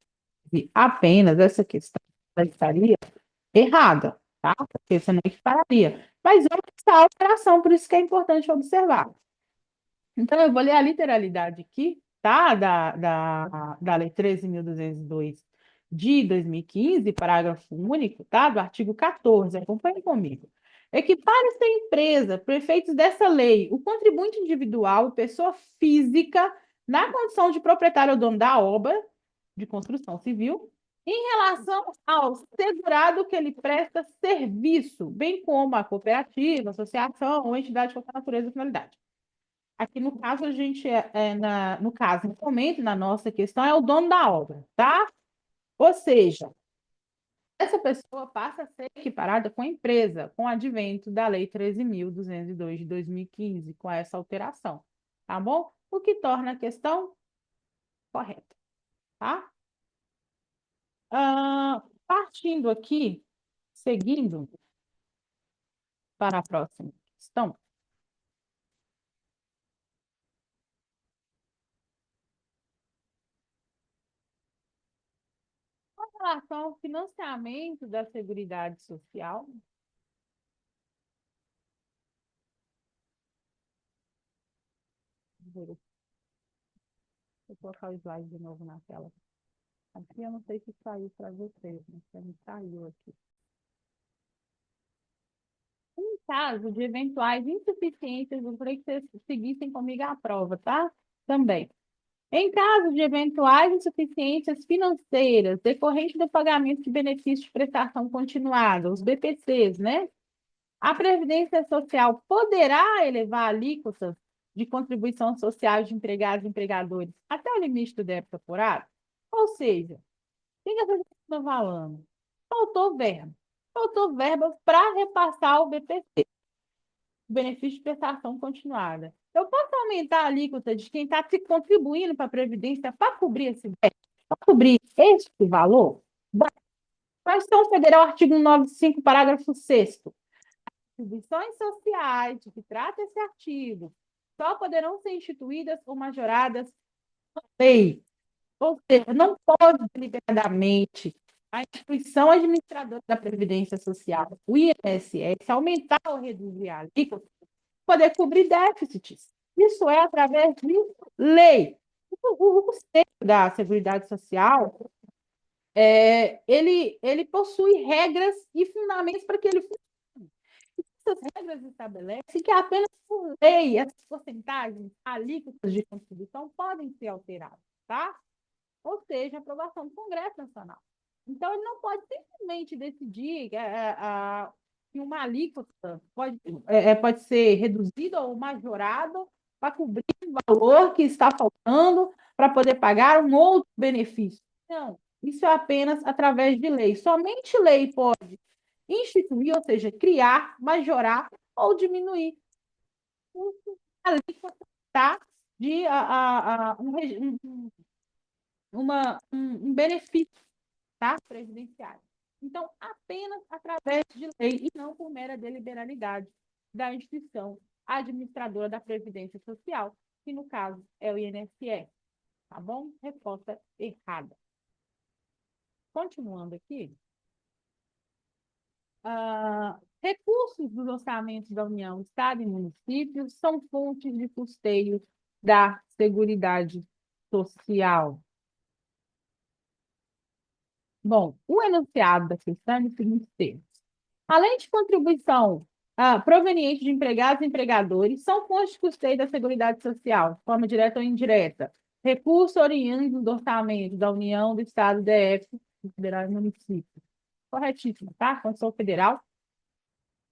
apenas essa questão estaria errada, tá? Porque você não equipararia. Mas houve essa alteração, por isso que é importante observar. Então, eu vou ler a literalidade aqui, tá? Da Lei 13.202 de 2015, parágrafo único, tá? Do artigo 14. Acompanhe comigo. Equipare-se à empresa, para efeitos dessa lei, o contribuinte individual, pessoa física, na condição de proprietário ou dono da obra de construção civil, em relação ao segurado que ele presta serviço, bem como a cooperativa, associação ou entidade de qualquer natureza ou finalidade. Aqui no caso, a gente no caso, no momento, na nossa questão, é o dono da obra, tá? Ou seja, essa pessoa passa a ser equiparada com a empresa, com o advento da Lei 13.202 de 2015, com essa alteração, tá bom? O que torna a questão correta, tá? Partindo aqui, seguindo para a próxima questão, com relação ao financiamento da Seguridade Social, vou colocar o slide de novo na tela. Aqui eu não sei se saiu para vocês, mas para mim saiu aqui. Em caso de eventuais insuficiências, eu gostaria que vocês seguissem comigo a prova, tá? Também. Em caso de eventuais insuficiências financeiras decorrentes do pagamento de benefícios de prestação continuada, os BPCs, né? A Previdência Social poderá elevar alíquotas de contribuição social de empregados e empregadores até o limite do débito apurado? Ou seja, o que a gente está falando? Faltou verba. Faltou verba para repassar o BPC, benefício de prestação continuada. Eu posso aumentar a alíquota de quem está contribuindo para a Previdência para cobrir esse déficit, para cobrir este valor? Constituição Federal, artigo 195, parágrafo 6º. Instituições sociais de que trata esse artigo só poderão ser instituídas ou majoradas por lei. Ou seja, não pode deliberadamente a instituição administradora da Previdência Social, o INSS, aumentar ou reduzir a alíquota poder cobrir déficits. Isso é através de lei. O sistema da Seguridade Social, ele possui regras e fundamentos para que ele funcione. Essas regras estabelecem que apenas por lei essas porcentagens, alíquotas de contribuição podem ser alteradas, tá? Ou seja, aprovação do Congresso Nacional. Então, ele não pode simplesmente decidir que uma alíquota pode ser reduzida ou majorada para cobrir o valor que está faltando para poder pagar um outro benefício. Não, isso é apenas através de lei. Somente lei pode instituir, ou seja, criar, majorar ou diminuir a alíquota, tá? De um benefício, tá? Previdenciário. Então, apenas através de lei e não por mera deliberalidade da instituição administradora da Previdência Social, que no caso é o INSS. Tá bom? Resposta errada. Continuando aqui. Recursos dos orçamentos da União, Estado e municípios são fontes de custeio da Seguridade Social. Bom, o enunciado da questão é o seguinte termos. Além de contribuição proveniente de empregados e empregadores, são fontes de custeio da Seguridade Social, de forma direta ou indireta. Recurso oriundo do orçamento da União, do Estado, do DF, do Federal e município. Corretíssimo, tá? Constituição Federal,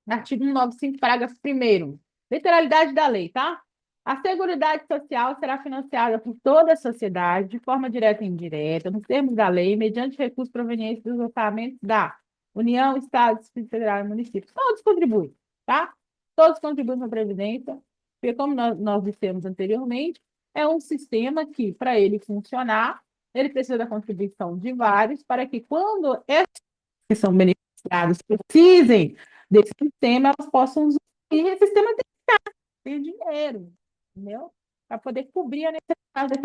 artigo 195, parágrafo 1º. Literalidade da lei, tá? A Seguridade Social será financiada por toda a sociedade, de forma direta e indireta, nos termos da lei, mediante recursos provenientes dos orçamentos da União, Estado, Distrito Federal e municípios. Todos contribuem, tá? Todos contribuem para a Previdência, porque, como nós dissemos anteriormente, é um sistema que, para ele funcionar, ele precisa da contribuição de vários, para que, quando esses que são beneficiados precisem desse sistema, elas possam usar. E esse sistema tem dinheiro, entendeu? Para poder cobrir a necessidade,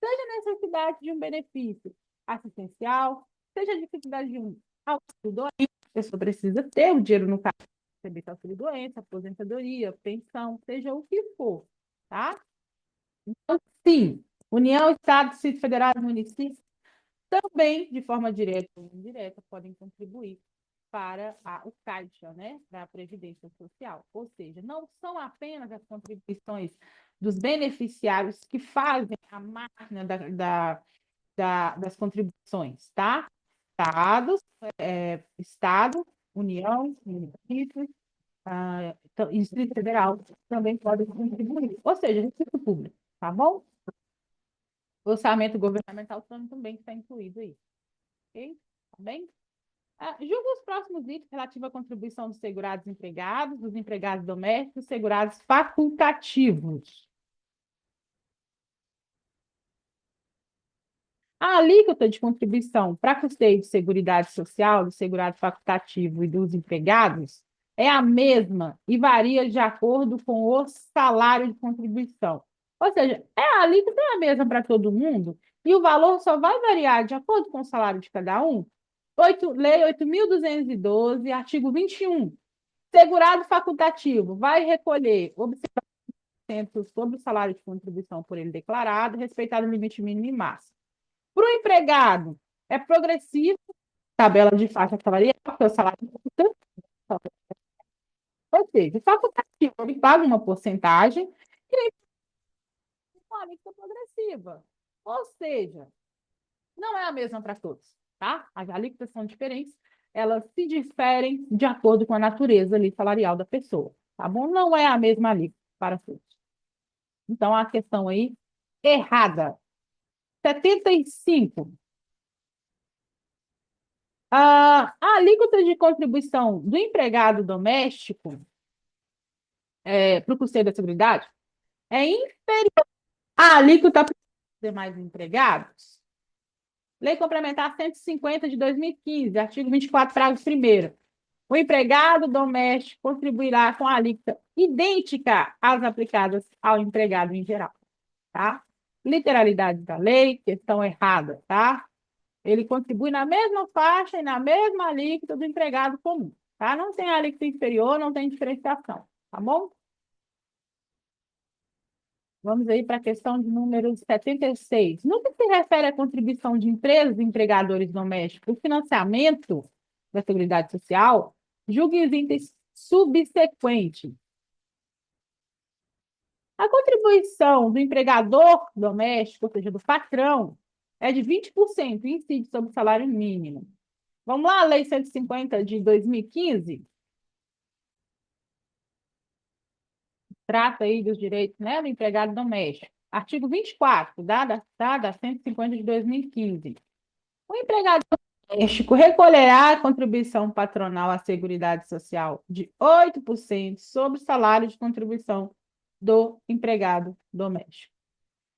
seja a necessidade de um benefício assistencial, seja a necessidade de um auxílio doença, a pessoa precisa ter o dinheiro no caso, receber auxílio doença, aposentadoria, pensão, seja o que for, tá? Então, sim, União, Estado, Distrito Federal e municípios também, de forma direta ou indireta, podem contribuir para o caixa, né, da Previdência Social. Ou seja, não são apenas as contribuições dos beneficiários que fazem a máquina das contribuições, tá? Estado, União, municípios, então, e Distrito Federal também podem contribuir. Ou seja, recurso público, tá bom? O orçamento governamental também está incluído aí, ok? Tá bem? Julga os próximos itens relativos à contribuição dos segurados empregados, dos empregados domésticos, segurados facultativos. A alíquota de contribuição para custeio de Seguridade Social, do segurado facultativo e dos empregados é a mesma e varia de acordo com o salário de contribuição. Ou seja, a alíquota é a mesma para todo mundo e o valor só vai variar de acordo com o salário de cada um. Lei 8.212, artigo 21. Segurado facultativo vai recolher sobre o salário de contribuição por ele declarado, respeitado o limite mínimo e máximo. Para o empregado, é progressivo, tabela de faixa salarial, porque o salário ou seja, o facultativo, ele paga uma porcentagem e ele uma alíquota progressiva. Ou seja, não é a mesma para todos, tá? As alíquotas são diferentes, elas se diferem de acordo com a natureza ali salarial da pessoa, tá bom? Não é a mesma alíquota para todos. Então, a questão aí errada. 75. A alíquota de contribuição do empregado doméstico para o custeio da Seguridade é inferior à alíquota para os demais empregados. Lei Complementar 150 de 2015, artigo 24, parágrafo 1º. O empregado doméstico contribuirá com a alíquota idêntica às aplicadas ao empregado em geral, tá? Literalidade da lei, questão errada, tá? Ele contribui na mesma faixa e na mesma alíquota do empregado comum, tá? Não tem alíquota inferior, não tem diferenciação, tá bom? Vamos aí para a questão de número 76. No que se refere à contribuição de empresas e empregadores domésticos, o financiamento da Seguridade Social, julgue os itens subsequentes. A contribuição do empregador doméstico, ou seja, do patrão, é de 20% e incide sobre o salário mínimo. Vamos lá, a Lei 150 de 2015 trata aí dos direitos, né, do empregado doméstico. Artigo 24, da 150 de 2015. O empregado doméstico recolherá a contribuição patronal à Seguridade Social de 8% sobre o salário de contribuição do empregado doméstico.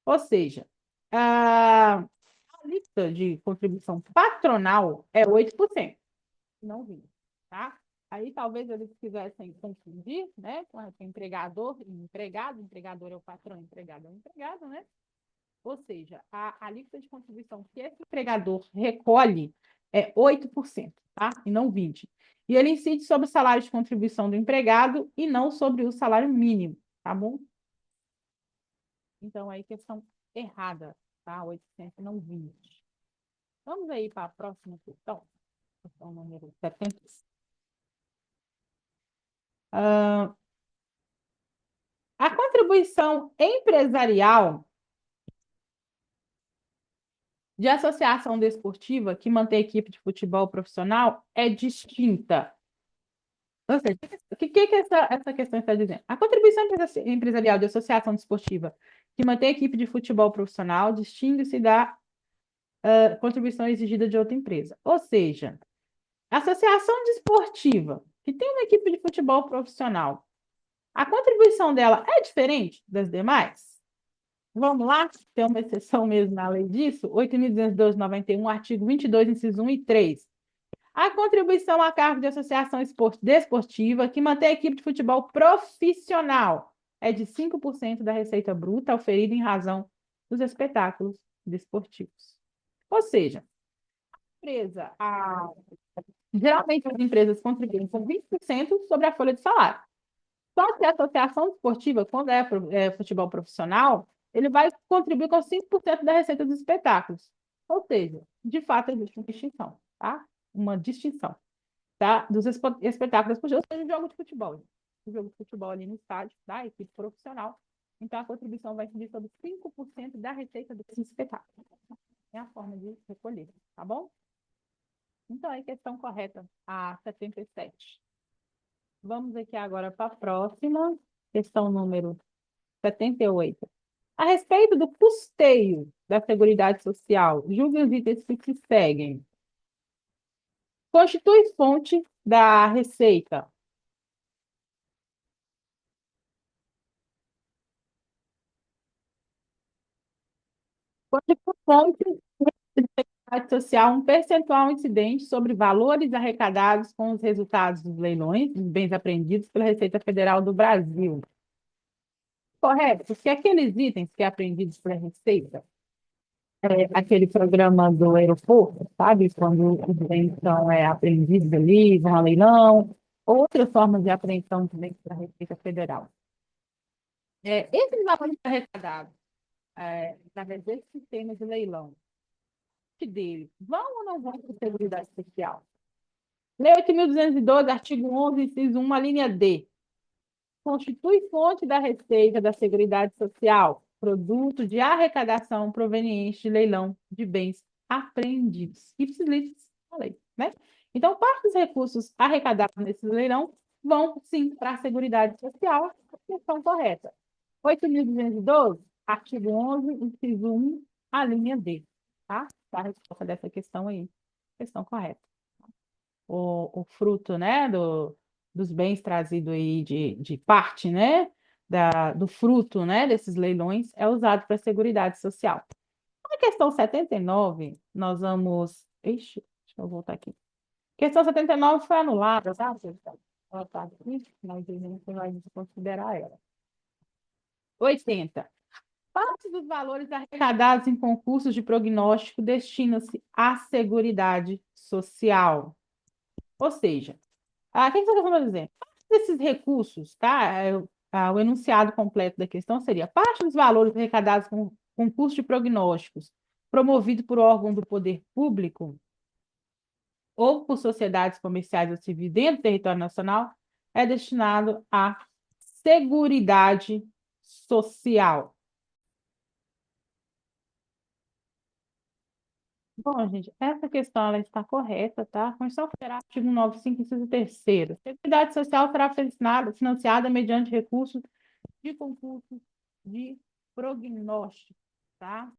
Ou seja, a lista de contribuição patronal é 8%, não 20%, tá? Aí talvez eles quisessem confundir, né, com empregador e empregado. Empregador é o patrão, empregado é o empregado, né? Ou seja, a alíquota de contribuição que esse empregador recolhe é 8%, tá? E não 20%. E ele incide sobre o salário de contribuição do empregado e não sobre o salário mínimo, tá bom? Então, aí, questão errada, tá? 8% e não 20%. Vamos aí para a próxima questão. Questão número 70. A contribuição empresarial de associação desportiva que mantém equipe de futebol profissional é distinta. Ou seja, o que essa questão está dizendo? A contribuição empresarial de associação desportiva que mantém equipe de futebol profissional distingue-se da contribuição exigida de outra empresa. Ou seja, a associação desportiva que tem uma equipe de futebol profissional, a contribuição dela é diferente das demais? Vamos lá? Tem uma exceção mesmo na lei disso? 8.212/91, artigo 22, incisos 1 e 3. A contribuição a cargo de associação desportiva que mantém a equipe de futebol profissional é de 5% da receita bruta oferida em razão dos espetáculos desportivos. Ou seja, empresa, geralmente as empresas contribuem com 20% sobre a folha de salário. Só que a associação desportiva, quando é futebol profissional, ele vai contribuir com 5% da receita dos espetáculos. Ou seja, de fato, existe uma distinção, tá? Uma distinção, tá? Dos espetáculos, ou seja, o jogo de futebol. O jogo de futebol ali no estádio, da equipe profissional. Então, a contribuição vai ser sobre 5% da receita desse espetáculo. É a forma de recolher, tá bom? Então, aí, questão correta, a 77. Vamos aqui agora para a próxima, questão número 78. A respeito do custeio da Seguridade Social, julgue os itens que se seguem. Constitui fonte da receita. Constitui fonte Seguridade Social um percentual incidente sobre valores arrecadados com os resultados dos leilões dos bens apreendidos pela Receita Federal do Brasil. Correto? Porque aqueles itens que é apreendidos pela Receita, aquele programa do aeroporto, sabe? Quando os bens são apreendidos ali, vão a leilão, outras formas de apreensão também pela Receita Federal. Esses valores arrecadados através desse sistema de leilão, dele, vão ou não vão para a Seguridade Social? Lei 8.212, artigo 11, inciso 1, a linha D. Constitui fonte da receita da Seguridade Social, produto de arrecadação proveniente de leilão de bens apreendidos. Ipsis a lei, né? Então, parte dos recursos arrecadados nesse leilão vão, sim, para a Seguridade Social, questão correta. 8.212, artigo 11, inciso 1, a linha D. Tá? Tá a resposta dessa questão aí. Questão correta. O fruto, né, dos bens trazidos aí de parte, né, do fruto, né, desses leilões é usado para a Seguridade Social. Na questão 79, nós vamos... Ixi, deixa eu voltar aqui. Questão 79 foi anulada, tá? Ela está aqui, mas a gente vai considerar ela. 80. Parte dos valores arrecadados em concursos de prognóstico destina-se à Seguridade Social. Ou seja, o que você está dizendo? Parte desses recursos, tá? O enunciado completo da questão seria: parte dos valores arrecadados com concurso de prognósticos promovido por órgão do poder público ou por sociedades comerciais ou civis dentro do território nacional é destinado à Seguridade Social. Bom, gente, essa questão ela está correta, tá? A Constituição Federal, artigo 195, inciso 3º. Seguridade Social será financiada mediante recursos de concursos de prognóstico, tá?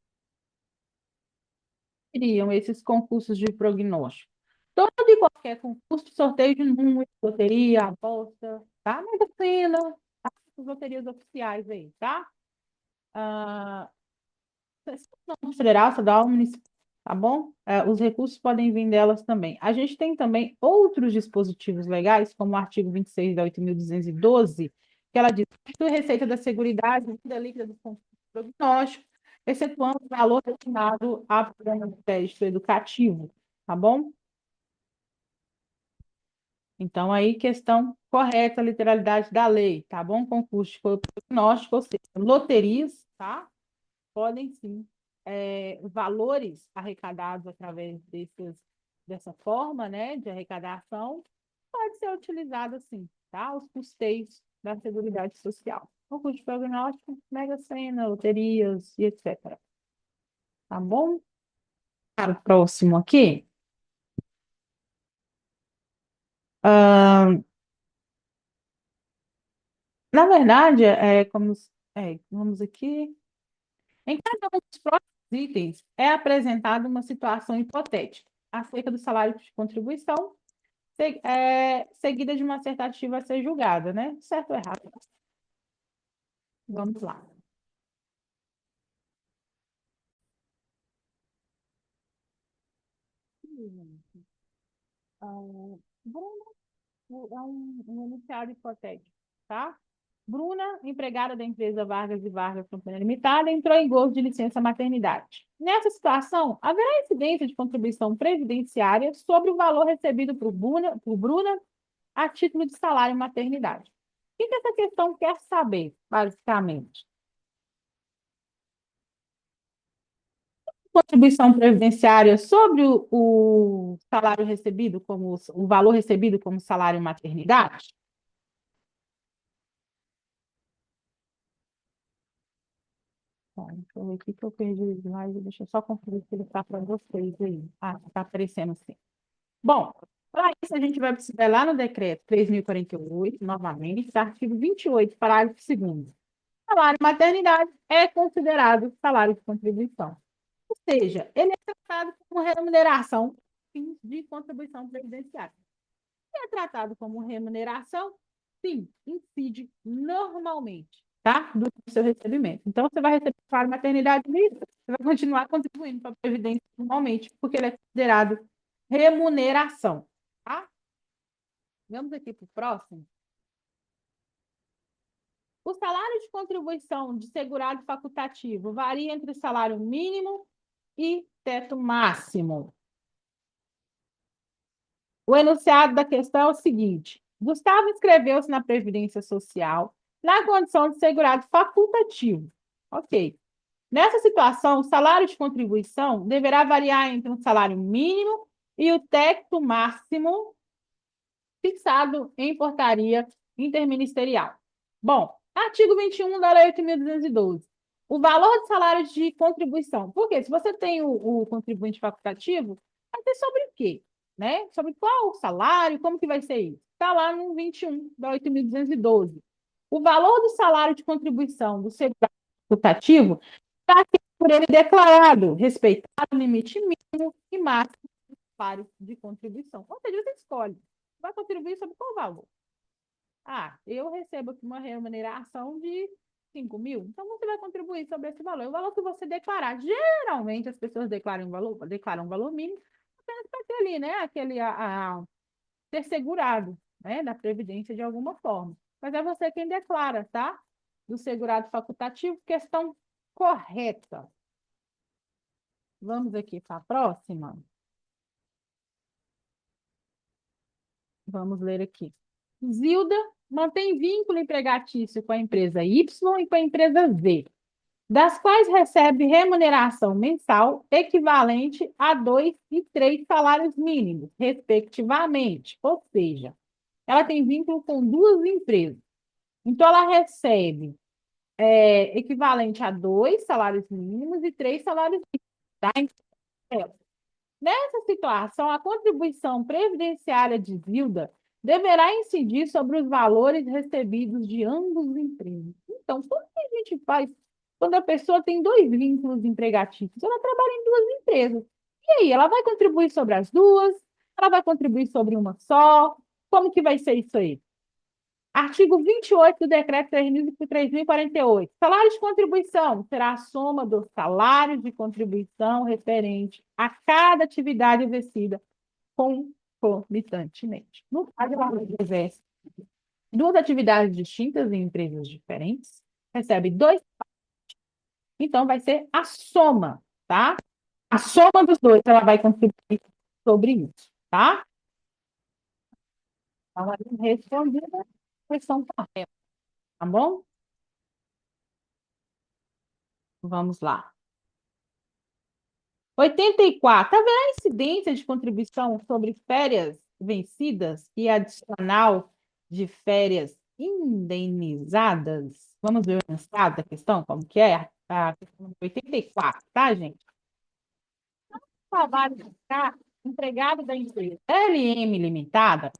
Seriam esses concursos de prognóstico. Todo e qualquer concurso de sorteio de números, loteria, aposta, tá? Mega Sena, tá? As loterias oficiais aí, tá? Ah, federal, estadual, municipal, tá bom? Os recursos podem vir delas também. A gente tem também outros dispositivos legais, como o artigo 26 da 8.212, que ela diz que a receita da Seguridade, da líquida do prognóstico, excetuando o valor destinado a programa de crédito educativo, tá bom? Então, aí, questão correta, literalidade da lei, tá bom? Concurso de prognóstico, ou seja, loterias, tá? Podem sim, valores arrecadados através dessa forma, né, de arrecadação, pode ser utilizado assim, tá? Os custeios da Seguridade Social. Concurso de prognóstico, Mega Sena, loterias e etc. Tá bom? Para o próximo aqui. Ah, na verdade, vamos aqui. Em cada um dos próximos itens é apresentada uma situação hipotética acerca do salário de contribuição, seguida de uma assertativa a ser julgada, né? Certo ou errado? Vamos lá. Ah, Bruna é um enunciado hipotético, tá? Bruna, empregada da empresa Vargas e Vargas Companhia Limitada, entrou em gozo de licença maternidade. Nessa situação, haverá incidência de contribuição previdenciária sobre o valor recebido por Bruna a título de salário maternidade. O que essa questão quer saber, basicamente? Contribuição previdenciária sobre o salário recebido, como o valor recebido como salário maternidade? Bom, deixa eu ver aqui que eu perdi o slide, deixa eu só conferir se ele está para vocês aí. Ah, está aparecendo sim. Bom, para isso a gente vai precisar lá no decreto 3.048, novamente, artigo 28, parágrafo 2º. Salário maternidade é considerado salário de contribuição. Ou seja, ele é tratado como remuneração de contribuição previdenciária. Se é tratado como remuneração, sim, incide normalmente tá? Do seu recebimento. Então, você vai receber salário maternidade livre, você vai continuar contribuindo para a Previdência normalmente, porque ele é considerado remuneração, tá? Vamos aqui para o próximo. O salário de contribuição de segurado facultativo varia entre salário mínimo e teto máximo. O enunciado da questão é o seguinte: Gustavo inscreveu-se na Previdência Social na condição de segurado facultativo. Ok. Nessa situação, o salário de contribuição deverá variar entre um salário mínimo e o teto máximo fixado em portaria interministerial. Bom, artigo 21 da Lei 8.212. O valor de salário de contribuição. Porque se você tem o contribuinte facultativo, vai ter sobre o quê? Né? Sobre qual o salário, como que vai ser isso? Está lá no 21 da 8.212. O valor do salário de contribuição do segurado facultativo está por ele declarado, respeitado o limite mínimo e máximo do salário de contribuição. Ou seja, você escolhe. Vai contribuir sobre qual valor? Ah, eu recebo aqui uma remuneração de 5 mil, então você vai contribuir sobre esse valor. O valor que você declarar. Geralmente as pessoas declaram um valor mínimo, apenas para ter ali, né? Ser segurado, né? Da Previdência de alguma forma. Mas é você quem declara, tá? Do segurado facultativo, questão correta. Vamos aqui para a próxima. Vamos ler aqui. Zilda mantém vínculo empregatício com a empresa Y e com a empresa Z, das quais recebe remuneração mensal equivalente a 2 e 3 salários mínimos, respectivamente. Ou seja, ela tem vínculo com duas empresas. Então, ela recebe equivalente a 2 salários mínimos e 3 salários mínimos. Tá? Nessa situação, a contribuição previdenciária de Zilda deverá incidir sobre os valores recebidos de ambos os empregos. Então, como que a gente faz quando a pessoa tem dois vínculos empregatícios? Ela trabalha em duas empresas. E aí, ela vai contribuir sobre as duas? Ela vai contribuir sobre uma só? Como que vai ser isso aí? Artigo 28 do Decreto 3.048. Salário de contribuição será a soma dos salários de contribuição referente a cada atividade exercida concomitantemente. No caso, ela exerce duas atividades distintas em empresas diferentes, recebe dois, então vai ser a soma, tá? A soma dos dois, ela vai contribuir sobre isso, tá? Então, respondida a questão correta, tá bom? Vamos lá. 84. Haverá incidência de contribuição sobre férias vencidas e adicional de férias indenizadas? Vamos ver o enunciado da questão, como que é? A questão 84, tá, gente? O trabalho empregado da empresa LM Limitada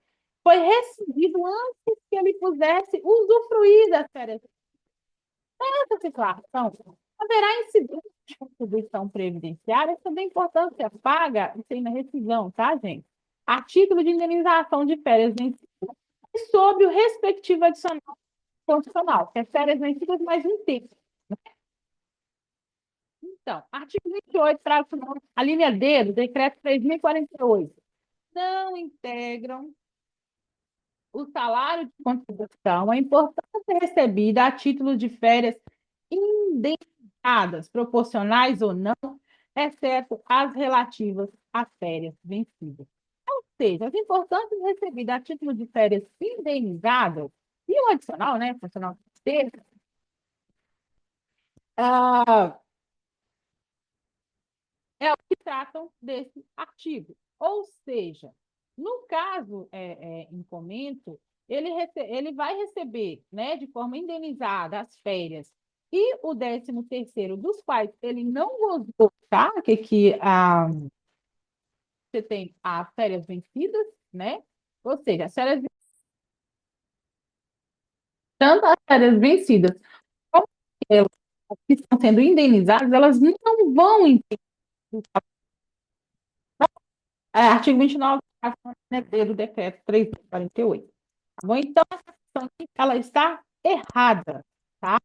foi rescindido antes que ele pudesse usufruir das férias. Nessa situação, haverá incidência de contribuição previdenciária sobre a importância paga, isso aí na rescisão, tá, gente? A título de indenização de férias vencidas e sobre o respectivo adicional constitucional, que é férias vencidas mais um tempo. Então, artigo 28, parágrafo 9, a linha D do decreto 3.048. Não integram o salário de contribuição, a importância recebida a título de férias indenizadas, proporcionais ou não, exceto as relativas a férias vencidas. Ou seja, as importâncias recebidas a título de férias indenizadas e o adicional, né, adicional terça, ah, é o que tratam desse artigo. Ou seja, no caso em comento, ele vai receber, né, de forma indenizada as férias e o 13º, dos quais ele não gozou, tá? Você tem as férias vencidas, né? Ou seja, tanto as férias vencidas como elas que estão sendo indenizadas, elas não vão artigo 29, né, do decreto 348. Tá bom? Então, essa questão aqui, ela está errada. tá?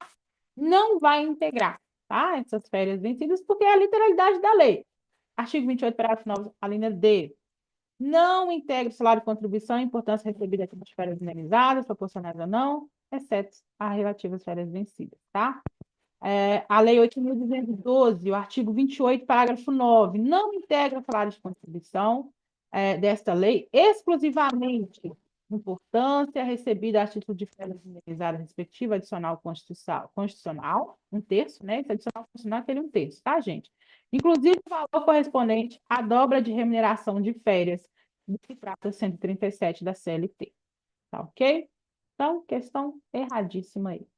Não vai integrar, tá? Essas férias vencidas, porque é a literalidade da lei. Artigo 28, parágrafo 9, a linha D. Não integra o salário de contribuição e importância recebida aqui de férias indenizadas, proporcionais ou não, exceto as relativas férias vencidas, tá? A Lei 8.212, o artigo 28, parágrafo 9, não integra o salário de contribuição desta lei exclusivamente importância recebida a título de férias indenizadas respectiva, adicional constitucional, um terço, né? Esse adicional constitucional é aquele um terço, tá, gente? Inclusive o valor correspondente à dobra de remuneração de férias, do que trata 137 da CLT, tá ok? Então, questão erradíssima aí.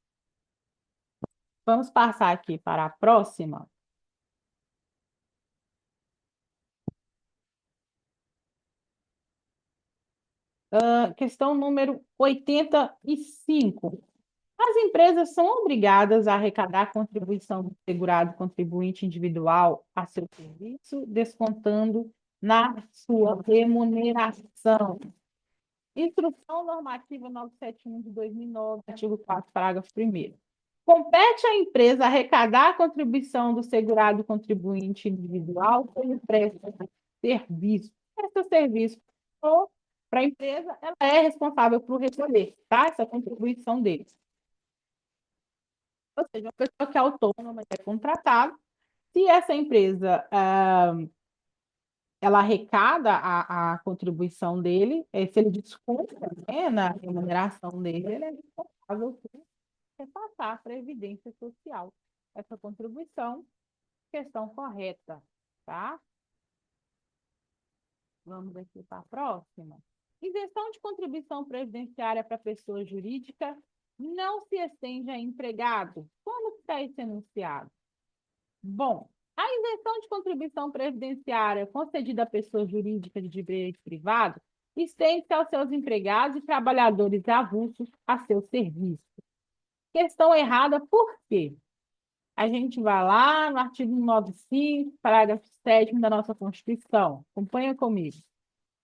Vamos passar aqui para a próxima. Questão número 85. As empresas são obrigadas a arrecadar contribuição do segurado contribuinte individual a seu serviço, descontando na sua remuneração. Instrução Normativa 971 de 2009, artigo 4º, parágrafo 1º. Compete à empresa arrecadar a contribuição do segurado contribuinte individual pelo presta serviço. Presta serviço para a empresa, ela é responsável por recolher, tá? Essa contribuição deles. Ou seja, uma pessoa que é autônoma, é contratada, se essa empresa ela arrecada a contribuição dele, se ele desconta, né, na remuneração dele, ele é responsável por repassar a Previdência Social. Essa contribuição, questão correta, tá? Vamos aqui para a próxima. Isenção de contribuição previdenciária para pessoa jurídica não se estende a empregado. Como está esse enunciado? Bom, a isenção de contribuição previdenciária concedida à pessoa jurídica de direito privado estende-se aos seus empregados e trabalhadores avulsos a seu serviço. Questão errada, por quê? A gente vai lá no artigo 95, parágrafo 7º da nossa Constituição. Acompanha comigo.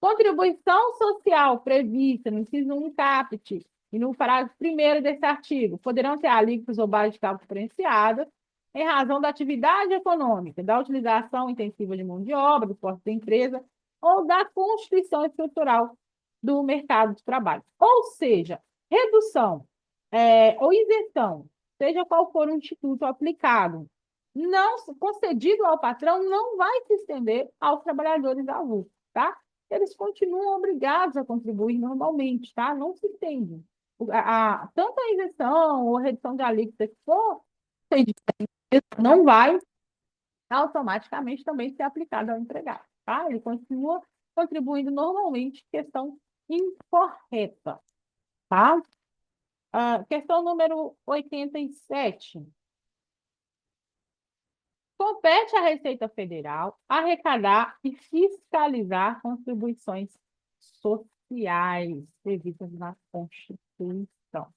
Contribuição social prevista no inciso 1 caput e no parágrafo 1º desse artigo poderão ter alíquotas ou bases de cálculo diferenciadas em razão da atividade econômica, da utilização intensiva de mão de obra, do porte da empresa ou da constituição estrutural do mercado de trabalho. Ou seja, redução ou isenção, seja qual for o instituto aplicado, não concedido ao patrão, não vai se estender aos trabalhadores avulsos, tá? Eles continuam obrigados a contribuir normalmente, tá? Não se estende. Tanto a isenção ou a redução de alíquota que for, não vai automaticamente também ser aplicada ao empregado, tá? Ele continua contribuindo normalmente, questão incorreta, tá? Questão número 87. Compete à Receita Federal arrecadar e fiscalizar contribuições sociais previstas na Constituição.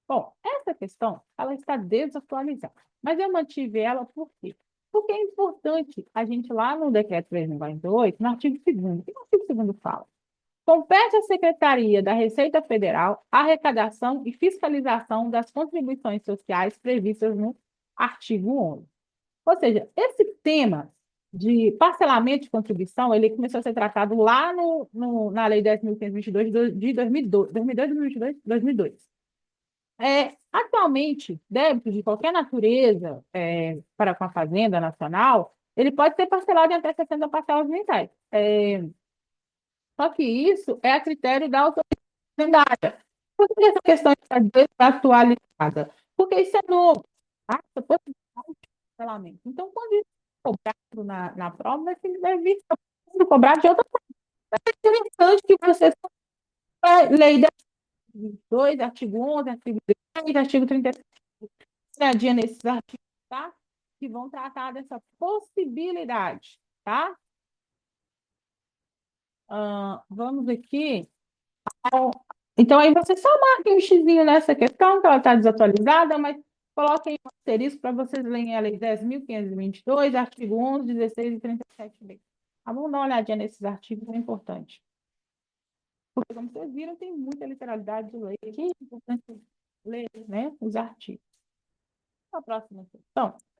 Bom, essa questão ela está desatualizada, mas eu mantive ela por quê? Porque é importante a gente lá no Decreto 3.048, no artigo 2º, o que o artigo 2º fala? Compete à Secretaria da Receita Federal a arrecadação e fiscalização das contribuições sociais previstas no artigo 11. Ou seja, esse tema de parcelamento de contribuição, ele começou a ser tratado lá na Lei 10.522 de 2002, 2002. Atualmente, débito de qualquer natureza para com a Fazenda Nacional, ele pode ser parcelado em até 60 parcelas mensais. Só que isso é a critério da autoridade fazendária. Por que essa questão está desatualizada? Porque isso é novo, tá? Essa possibilidade de parcelamento. Então, quando isso é cobrado na prova, vai vir sendo cobrado de outra forma. É interessante que você lei 22, artigo 11, artigo 3, artigo 37, olhadinha nesses artigos, tá? Que vão tratar dessa possibilidade, tá? Vamos aqui. Então, aí você só marca um xizinho nessa questão, que ela está desatualizada, mas coloquem um asterisco para vocês lerem a Lei 10.522, artigo 11, 16 e 37b. Tá bom? Dá uma olhadinha nesses artigos, é importante. Porque, como vocês viram, tem muita literalidade de lei aqui, é importante ler, né, os artigos. A próxima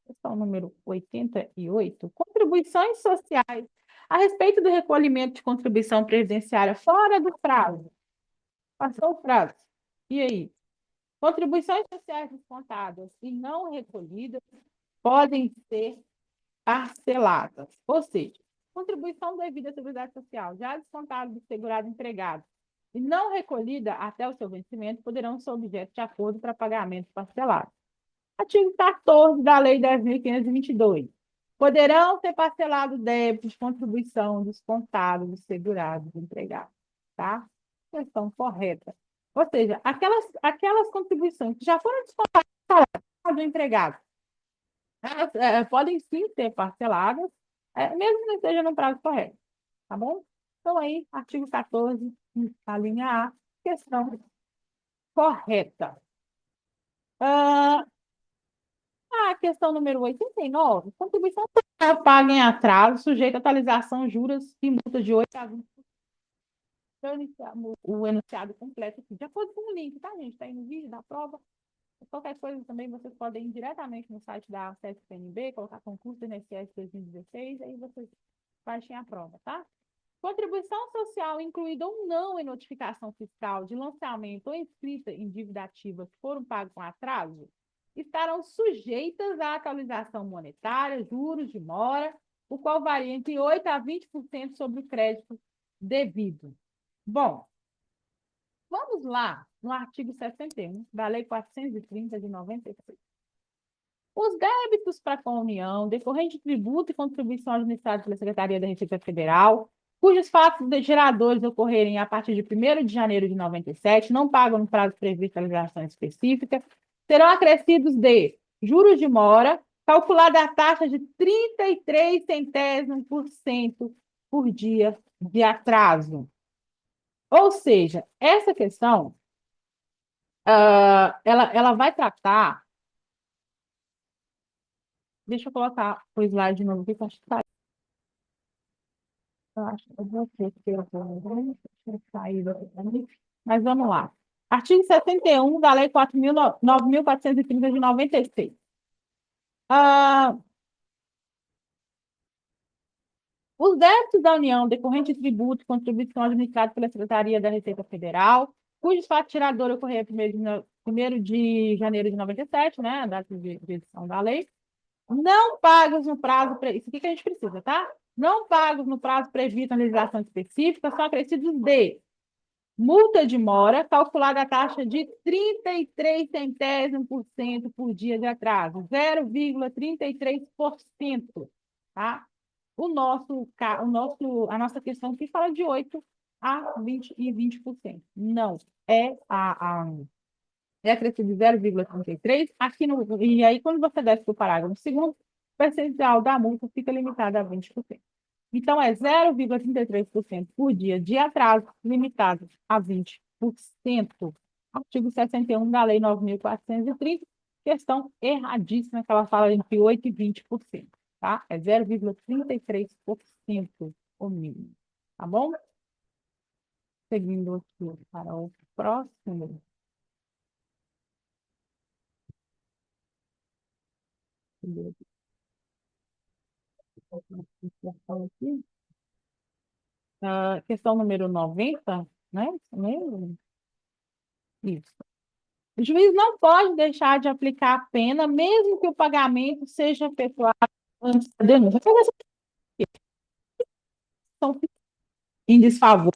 questão número 88. Contribuições sociais a respeito do recolhimento de contribuição previdenciária fora do prazo. Passou o prazo. E aí? Contribuições sociais descontadas e não recolhidas podem ser parceladas. Ou seja, contribuição devida à Seguridade Social, já descontada do segurado empregado e não recolhida até o seu vencimento, poderão ser objeto de acordo para pagamento parcelado. Artigo 14 da Lei 10.522. Poderão ser parcelados débitos de contribuição descontados do segurado do empregado. Tá? Questão correta. Ou seja, aquelas contribuições que já foram descontadas do empregado, elas podem sim ser parceladas, mesmo que não esteja no prazo correto. Tá bom? Então, aí, artigo 14, a linha A, questão correta. A questão número 89, contribuição social paga em atraso, sujeita a atualização, juros e multa de 8 a 20. O enunciado completo aqui, de acordo com o link, tá, gente? Está aí no vídeo da prova. Qualquer coisa também, vocês podem ir diretamente no site da CESP-PNB, colocar concurso do INSS 2016, aí vocês baixem a prova, tá? Contribuição social incluída ou não em notificação fiscal de lançamento ou inscrita em dívida ativa que foram pagos com atraso, estarão sujeitas à atualização monetária, juros de mora, o qual varia entre 8% a 20% sobre o crédito devido. Bom, vamos lá no artigo 61 da Lei 430 de 96. Os débitos para com a União, decorrente de tributo e contribuição administrada pela Secretaria da Receita Federal, cujos fatos geradores ocorrerem a partir de 1º de janeiro de 97, não pagam no prazo previsto a legislação específica, serão acrescidos de juros de mora, calculada a taxa de 33 centésimos por cento por dia de atraso. Ou seja, essa questão, ela vai tratar. Deixa eu colocar o slide de novo aqui, que eu acho que tá. Eu acho que eu vou ter que sair daqui também. Mas vamos lá. Artigo 61 da Lei 9.430 de 96. Ah, os débitos da União decorrentes de tributo e contribuição administrada pela Secretaria da Receita Federal, cujo fato tirador ocorrer 1º de janeiro de 97, né, a data de edição da lei, não pagos no prazo, isso aqui que a gente precisa, tá? Não pagos no prazo previsto na legislação específica, são acrescidos de multa de mora, calculada a taxa de 33 centésimos por cento por dia de atraso, 0,33%, tá? A nossa questão aqui fala de 8 a 20%. Não, é acrescido de 0,33. Aqui e aí, quando você desce para o parágrafo segundo, o percentual da multa fica limitado a 20%. Então, é 0,33% por dia de atraso, limitado a 20%. Artigo 61 da Lei 9.430, questão erradíssima, que ela fala entre 8% e 20%, tá? É 0,33% o mínimo, tá bom? Seguindo aqui para o próximo. Questão número 90, né? Isso mesmo? Isso. O juiz não pode deixar de aplicar a pena, mesmo que o pagamento seja efetuado antes da denúncia. Essa questão em desfavor.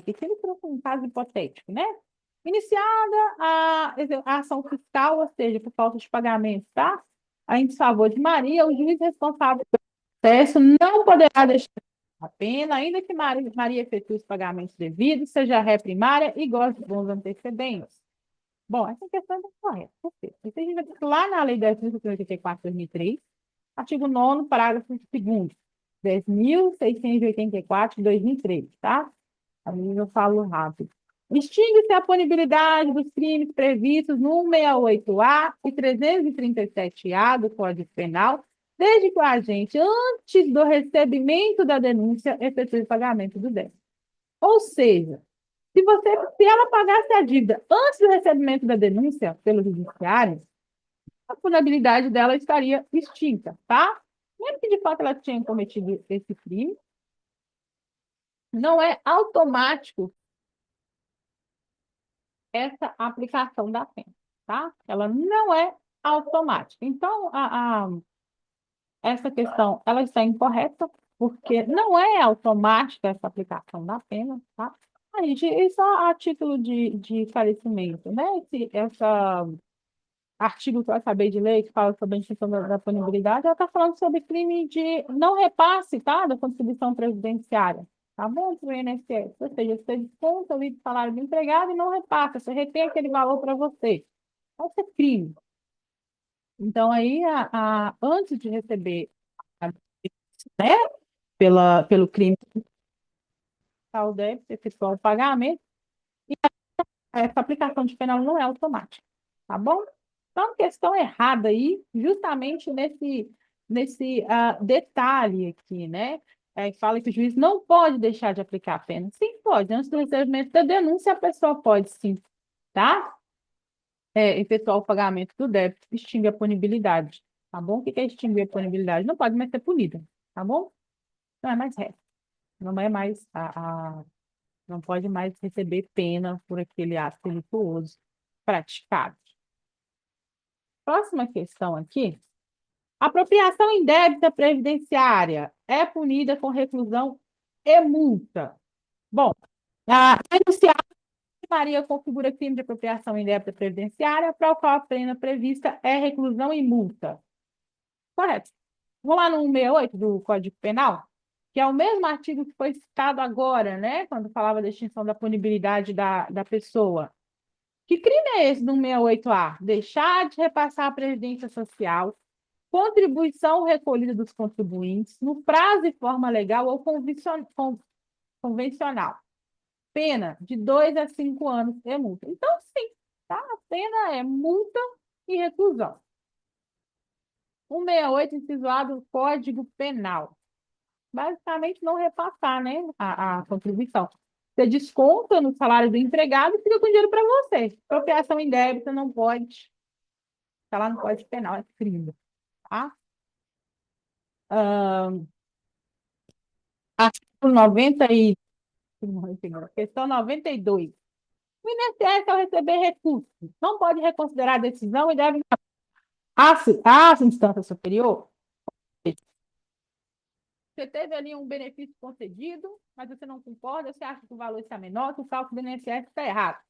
Que se ele for um caso hipotético, né? Iniciada a ação fiscal, ou seja, por falta de pagamento, tá? Em desfavor de Maria, o juiz responsável pelo processo não poderá deixar a pena, ainda que Maria efetue os pagamentos devidos, seja ré primária e goze de bons antecedentes. Bom, essa questão é correta. Por quê? Porque a gente vai ter lá na Lei 10.684 de 2003, artigo 9º, parágrafo 2º, 10.684 de 2003, tá? Aí eu falo rápido. Extingue-se a punibilidade dos crimes previstos no 168-A e 337-A do Código Penal, desde que o agente, antes do recebimento da denúncia, efetue o pagamento do débito. Ou seja, se ela pagasse a dívida antes do recebimento da denúncia pelo judiciário, a punibilidade dela estaria extinta, tá? Mesmo que de fato ela tenha cometido esse crime, não é automático essa aplicação da pena, tá? Ela não é automática. Então, essa questão, ela está incorreta, porque não é automática essa aplicação da pena, tá? A gente, isso é a título de esclarecimento, né? Essa artigo que eu acabei de ler, que fala sobre a extinção da punibilidade, ela está falando sobre crime de não repasse, tá? Da contribuição previdenciária, tá bom? Para o INSS. Ou seja, você desconta ali do salário do empregado e não repassa, você retém aquele valor para você. Isso é crime. Então, aí, antes de receber, né, pelo crime, o débito, efetuar o pagamento, essa aplicação de pena não é automática, tá bom? Então, questão errada aí, justamente nesse detalhe aqui, né? Fala que o juiz não pode deixar de aplicar a pena. Sim, pode. Antes do recebimento da denúncia, a pessoa pode sim, tá? Efetuar o pagamento do débito, extingue a punibilidade, tá bom? O que é extinguir a punibilidade? Não pode mais ser punida, tá bom? Não é mais réu. Não é mais não pode mais receber pena por aquele ato delituoso praticado. Próxima questão aqui. Apropriação indébita previdenciária é punida com reclusão e multa. Bom, a enunciado de Maria configura crime de apropriação indébita previdenciária, para o qual a pena prevista é reclusão e multa. Correto. Vamos lá no 168 do Código Penal, que é o mesmo artigo que foi citado agora, né? Quando falava da extinção da punibilidade da pessoa. Que crime é esse do 168A? Deixar de repassar a Previdência Social, contribuição recolhida dos contribuintes, no prazo e forma legal ou convencional. Pena de 2 a 5 anos é multa. Então, sim, tá? A pena é multa e reclusão. 168, inciso A do Código Penal. Basicamente, não repassar, né, a contribuição. Você desconta no salário do empregado e fica com dinheiro para você. Apropriação indébita não pode, está lá no Código Penal, é crime, tá? Artigo 90 e... Questão 92. O INSS, ao receber recurso, não pode reconsiderar a decisão e deve à instância superior. Você teve ali um benefício concedido, mas você não concorda, você acha que o valor está menor, que o cálculo do INSS está errado.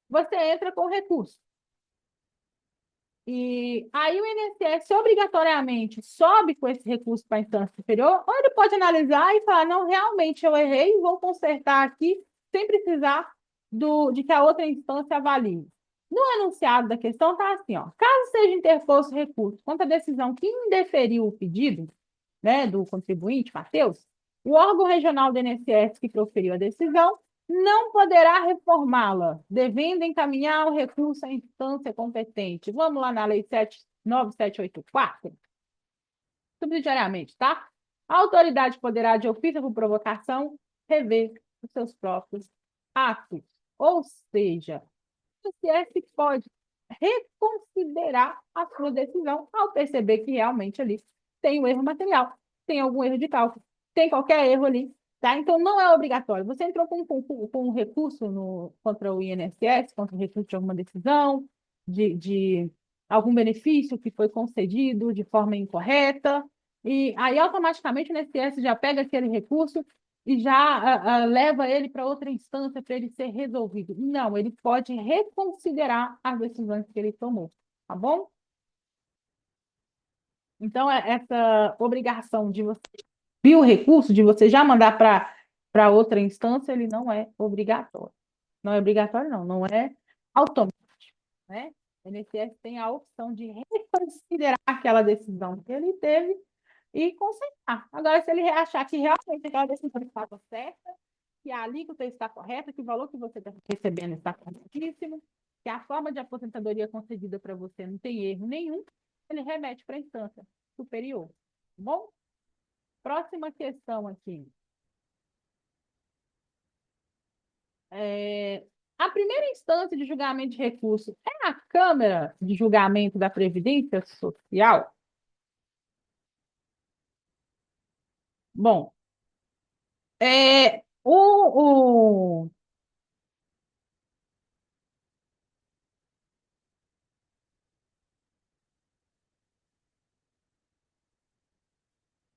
Você entra com recurso. E aí o INSS obrigatoriamente sobe com esse recurso para a instância superior, ou ele pode analisar e falar, não, realmente eu errei, vou consertar aqui, sem precisar de que a outra instância avalie. No enunciado da questão está assim, ó, caso seja interposto recurso contra a decisão que indeferiu o pedido, né, do contribuinte, Matheus, o órgão regional do INSS que proferiu a decisão não poderá reformá-la, devendo encaminhar o recurso à instância competente. Vamos lá na Lei 9784? Subsidiariamente, tá? A autoridade poderá, de ofício por provocação, rever os seus próprios atos. Ou seja, o TSE pode reconsiderar a sua decisão ao perceber que realmente ali tem um erro material, tem algum erro de cálculo, tem qualquer erro ali, tá? Então não é obrigatório. Você entrou com um recurso contra o INSS, contra o recurso de alguma decisão, de algum benefício que foi concedido de forma incorreta, e aí automaticamente o INSS já pega aquele recurso e já leva ele para outra instância para ele ser resolvido. Não, ele pode reconsiderar as decisões que ele tomou, tá bom? Então, essa obrigação de você vir o recurso, de você já mandar para outra instância, ele não é obrigatório. Não é obrigatório, não, não é automático, né? O INSS tem a opção de reconsiderar aquela decisão que ele teve e consertar. Agora, se ele achar que realmente aquela decisão estava certa, que a alíquota está correta, que o valor que você está recebendo está corretíssimo, que a forma de aposentadoria concedida para você não tem erro nenhum, ele remete para a instância superior. Tá bom? Próxima questão aqui. A primeira instância de julgamento de recurso é a Câmara de Julgamento da Previdência Social? Bom,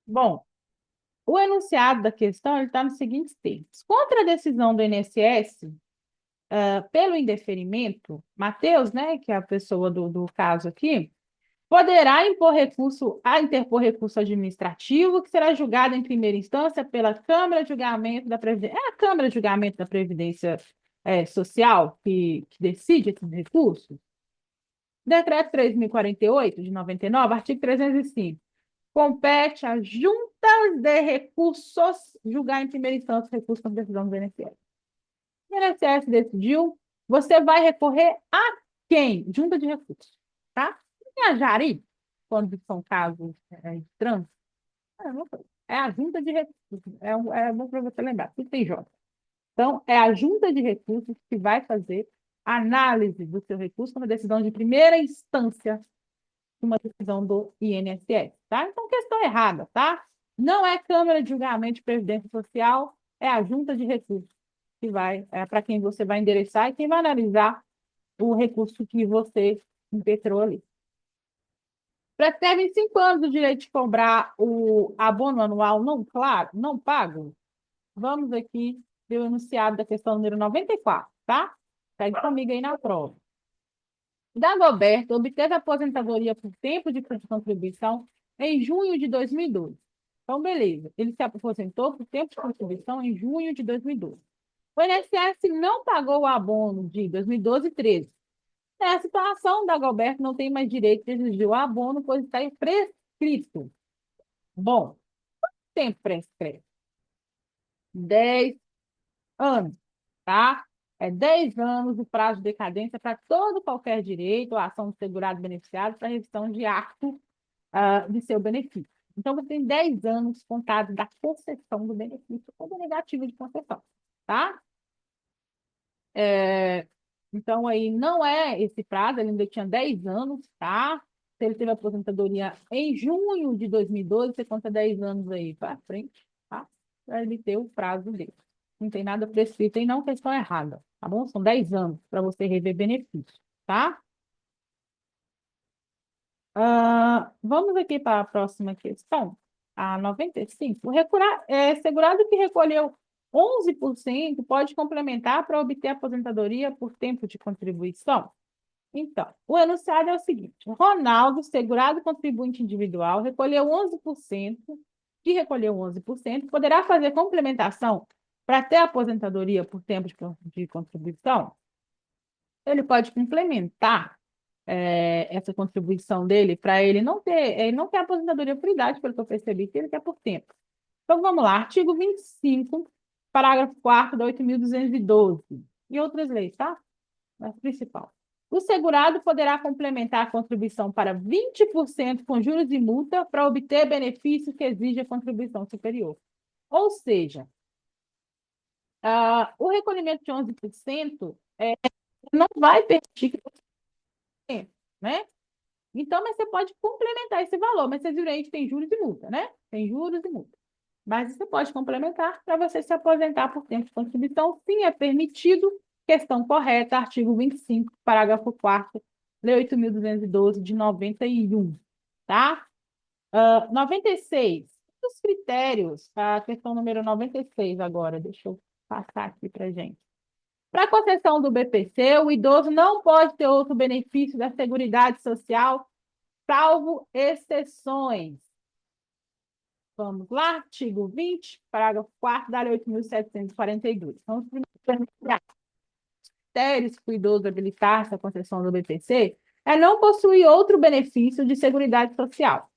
bom, o enunciado da questão está nos seguintes termos. Contra a decisão do INSS, pelo indeferimento, Matheus, né, que é a pessoa do caso aqui, poderá interpor recurso administrativo que será julgado em primeira instância pela Câmara de Julgamento da Previdência. É a Câmara de Julgamento da Previdência Social que decide esses recursos? Decreto 3.048, de 99, artigo 305. Compete às juntas de recursos julgar em primeira instância o recurso com decisão do INSS. O INSS decidiu, você vai recorrer a quem? Junta de recursos, tá? Em a Jari, quando são casos de trânsito, é a junta de recursos. É bom para você lembrar, tudo tem J. Então, é a junta de recursos que vai fazer análise do seu recurso como decisão de primeira instância, uma decisão do INSS, tá? Então, questão errada, tá? Não é Câmara de Julgamento de Previdência Social, é a junta de recursos que vai, para quem você vai endereçar e quem vai analisar o recurso que você impetrou ali. Prescreve em 5 anos o direito de cobrar o abono anual não claro, não pago. Vamos aqui ver o enunciado da questão número 94, tá? Pegue comigo aí na prova. Dagoberto obteve aposentadoria por tempo de contribuição em junho de 2012. Então, beleza. Ele se aposentou por tempo de contribuição em junho de 2012. O INSS não pagou o abono de 2012 e 13. Nessa situação, Dagoberto não tem mais direito de exigir o abono, pois está prescrito. Bom, tempo prescreve? 10 anos, tá? É 10 anos o prazo de decadência para todo qualquer direito ou ação do segurado beneficiário para revisão de ato de seu benefício. Então, você tem 10 anos contados da concessão do benefício ou da negativa de concessão, tá? Então, aí não é esse prazo, ele ainda tinha 10 anos, tá? Se ele teve aposentadoria em junho de 2012, você conta 10 anos aí para frente, tá? Para ele ter o prazo dele. Não tem nada prescrito aí, não, questão errada, tá bom? São 10 anos para você rever benefício, tá? Vamos aqui para a próxima questão, a 95. Segurado que recolheu 11% pode complementar para obter aposentadoria por tempo de contribuição? Então, o enunciado é o seguinte: Ronaldo, segurado contribuinte individual, recolheu 11%, poderá fazer complementação para ter aposentadoria por tempo de contribuição? Ele pode complementar essa contribuição dele para ele não ter aposentadoria por idade, pelo que eu percebi, que ele quer por tempo. Então, vamos lá, artigo 25, parágrafo 4º da 8.212 e outras leis, tá? Mas principal. O segurado poderá complementar a contribuição para 20% com juros e multa para obter benefício que exige a contribuição superior. Ou seja, o recolhimento de 11% não vai permitir que você tenha, né? Então, mas você pode complementar esse valor, mas vocês viram aí que tem juros e multa, né? Tem juros e multa. Mas você pode complementar para você se aposentar por tempo de contribuição. Sim, é permitido. Questão correta, artigo 25, parágrafo 4º, Lei 8.212, de 91. Tá? 96. Os critérios, a questão número 96 agora, deixa eu passar aqui para gente. Para a concessão do BPC, o idoso não pode ter outro benefício da Seguridade Social, salvo exceções. Vamos lá, artigo 20, parágrafo 4º da Lei 8.742. Vamos primeiro critérios para o idoso habilitar-se à concessão do BPC é não possuir outro benefício de Seguridade Social,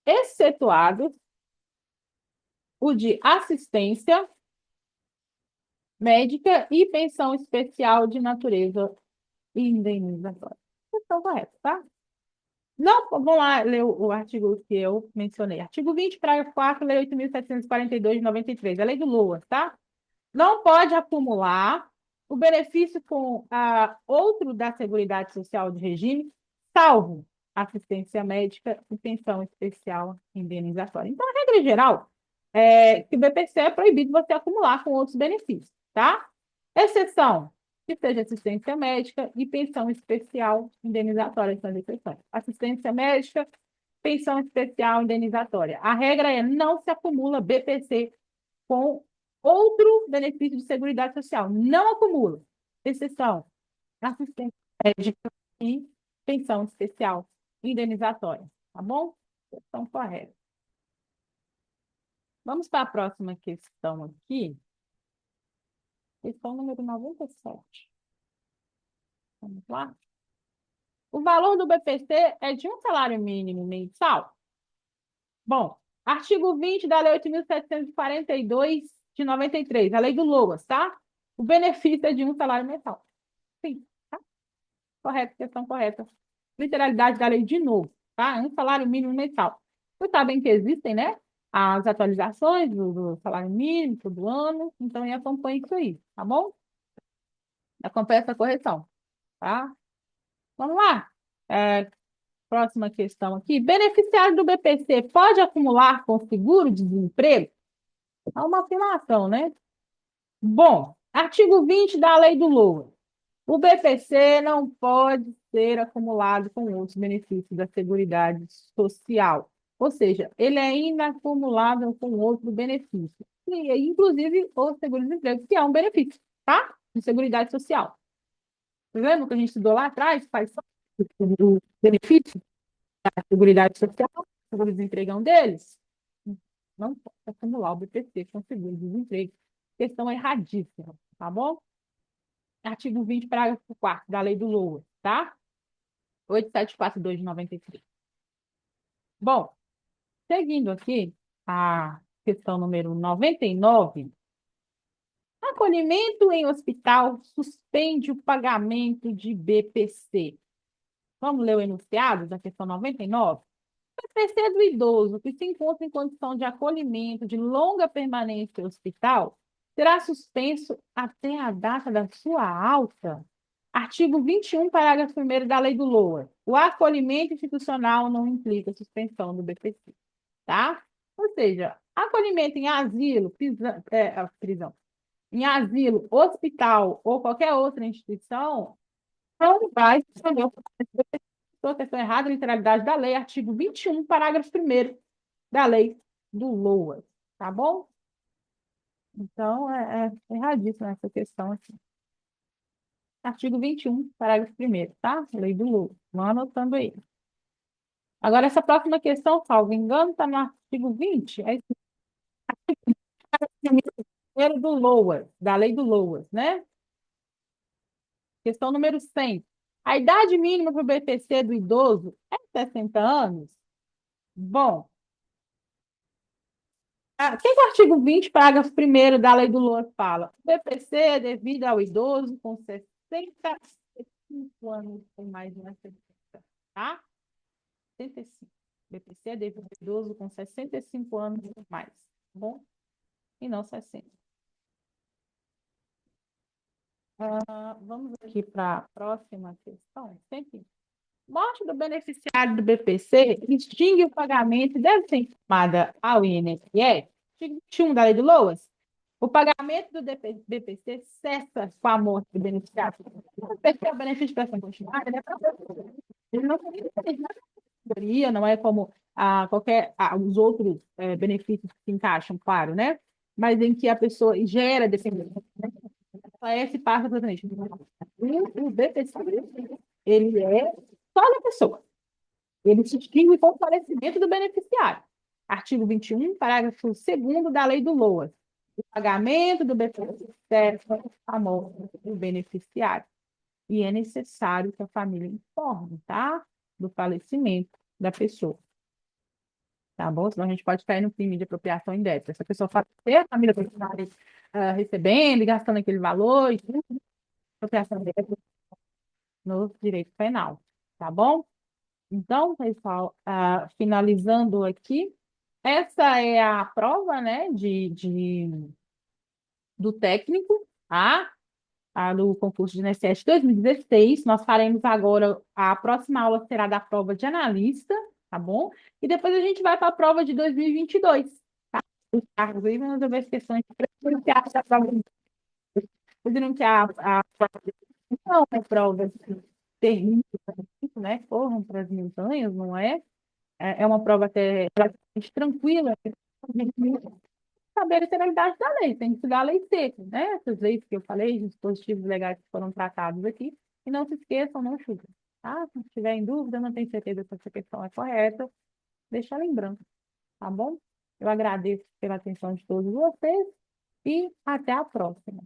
excetuado o de assistência médica e pensão especial de natureza indenizatória. Questão correta, tá? Não, vamos lá ler o artigo que eu mencionei. Artigo 20, parágrafo 4º, Lei 8.742 de 93, a lei do LOAS, tá? Não pode acumular o benefício com outro da Seguridade Social de regime, salvo assistência médica e pensão especial indenizatória. Então, a regra geral é que o BPC é proibido você acumular com outros benefícios, tá? Exceção, que seja assistência médica e pensão especial indenizatória, são as exceções. Assistência médica, pensão especial indenizatória. A regra é não se acumula BPC com outro benefício de seguridade social. Não acumula. Exceção, assistência médica e pensão especial indenizatória. Tá bom? Questão correta. Vamos para a próxima questão aqui. Questão número 97. Vamos lá. O valor do BPC é de um salário mínimo mensal? Bom, artigo 20 da Lei 8.742 de 93, a Lei do LOAS, tá? O benefício é de um salário mensal. Sim, tá? Correto, questão correta. Literalidade da lei de novo, tá? Um salário mínimo mensal. Vocês sabem que existem, né? As atualizações do salário mínimo todo ano, então acompanhe isso aí, tá bom? Acompanhe essa correção, tá? Vamos lá. Próxima questão aqui. Beneficiário do BPC pode acumular com seguro-desemprego? É uma afirmação, né? Bom, artigo 20 da Lei do LOA. O BPC não pode ser acumulado com outros benefícios da Seguridade Social. Ou seja, ele é inacumulável com outro benefício. E, inclusive, o seguro-desemprego, que é um benefício, tá? De Seguridade Social. Lembra que a gente estudou lá atrás? Faz só o benefício da Seguridade Social, o seguro-desemprego é um deles. Não pode acumular o BPC com seguro-desemprego. Questão erradíssima, tá bom? Artigo 20, parágrafo 4º da Lei do LOA, tá? 8742 de 93. Bom, seguindo aqui a questão número 99, acolhimento em hospital suspende o pagamento de BPC. Vamos ler o enunciado da questão 99? BPC do idoso que se encontra em condição de acolhimento de longa permanência em hospital será suspenso até a data da sua alta. Artigo 21, parágrafo 1º da Lei do LOA. O acolhimento institucional não implica suspensão do BPC, tá? Ou seja, acolhimento em asilo, prisão, em asilo, hospital ou qualquer outra instituição não vai suspender o BPC. Questão errada, literalidade da lei, artigo 21, parágrafo 1º da Lei do LOA, tá bom? Então, é erradíssima essa questão aqui. Artigo 21, parágrafo 1º, tá? Lei do LOA. Vão anotando aí. Agora, essa próxima questão, salvo engano, está no artigo 20. É esse primeiro do LOAS, da Lei do LOAS, né? Questão número 100. A idade mínima para o BPC do idoso é 60 anos? Bom, o que o artigo 20, parágrafo 1º da Lei do LOAS fala? O BPC é devido ao idoso com 65 anos ou mais de 60, tá? 65. BPC é devido ao idoso com 65 anos ou mais, tá bom? E não 60. Vamos aqui para a próxima questão. Sempre. Morte do beneficiário do BPC extingue o pagamento e deve ser informada ao INSS. Artigo 21 da Lei do LOAS. O pagamento do BPC cessa com a morte do beneficiário. O BPC é o benefício de prestação continuada, ele não tem categoria, não é como os outros benefícios que se encaixam, claro, né? Mas em que a pessoa gera dependência. Esse passa exatamente. O BPC, ele é só da pessoa. Ele se extingue com o falecimento do beneficiário. Artigo 21, parágrafo 2º da Lei do LOAS. O pagamento do BPC serve a morte do beneficiário. E é necessário que a família informe, tá? Do falecimento da pessoa. Tá bom? Senão a gente pode cair no crime de apropriação indébita. Se a pessoa falecer, a família continuar recebendo e gastando aquele valor, e tudo, apropriação indébita no direito penal. Tá bom? Então, pessoal, finalizando aqui, essa é a prova, né, do técnico, tá? do concurso de INSS 2016. Nós faremos agora, a próxima aula será da prova de analista, tá bom? E depois a gente vai para a prova de 2022, tá? Os cargos aí, vamos ver as questões preferenciais da prova. Pediram que a prova não é prova assim, terrível, né? Corram para as montanhas, não é? É uma prova até relativamente tranquila, saber a literalidade da lei, tem que estudar a lei seca, né? Essas leis que eu falei, os dispositivos legais que foram tratados aqui, e não se esqueçam, não chutem, tá? Se tiver em dúvida, não tenho certeza se essa questão é correta, deixa ela em branco, tá bom? Eu agradeço pela atenção de todos vocês e até a próxima.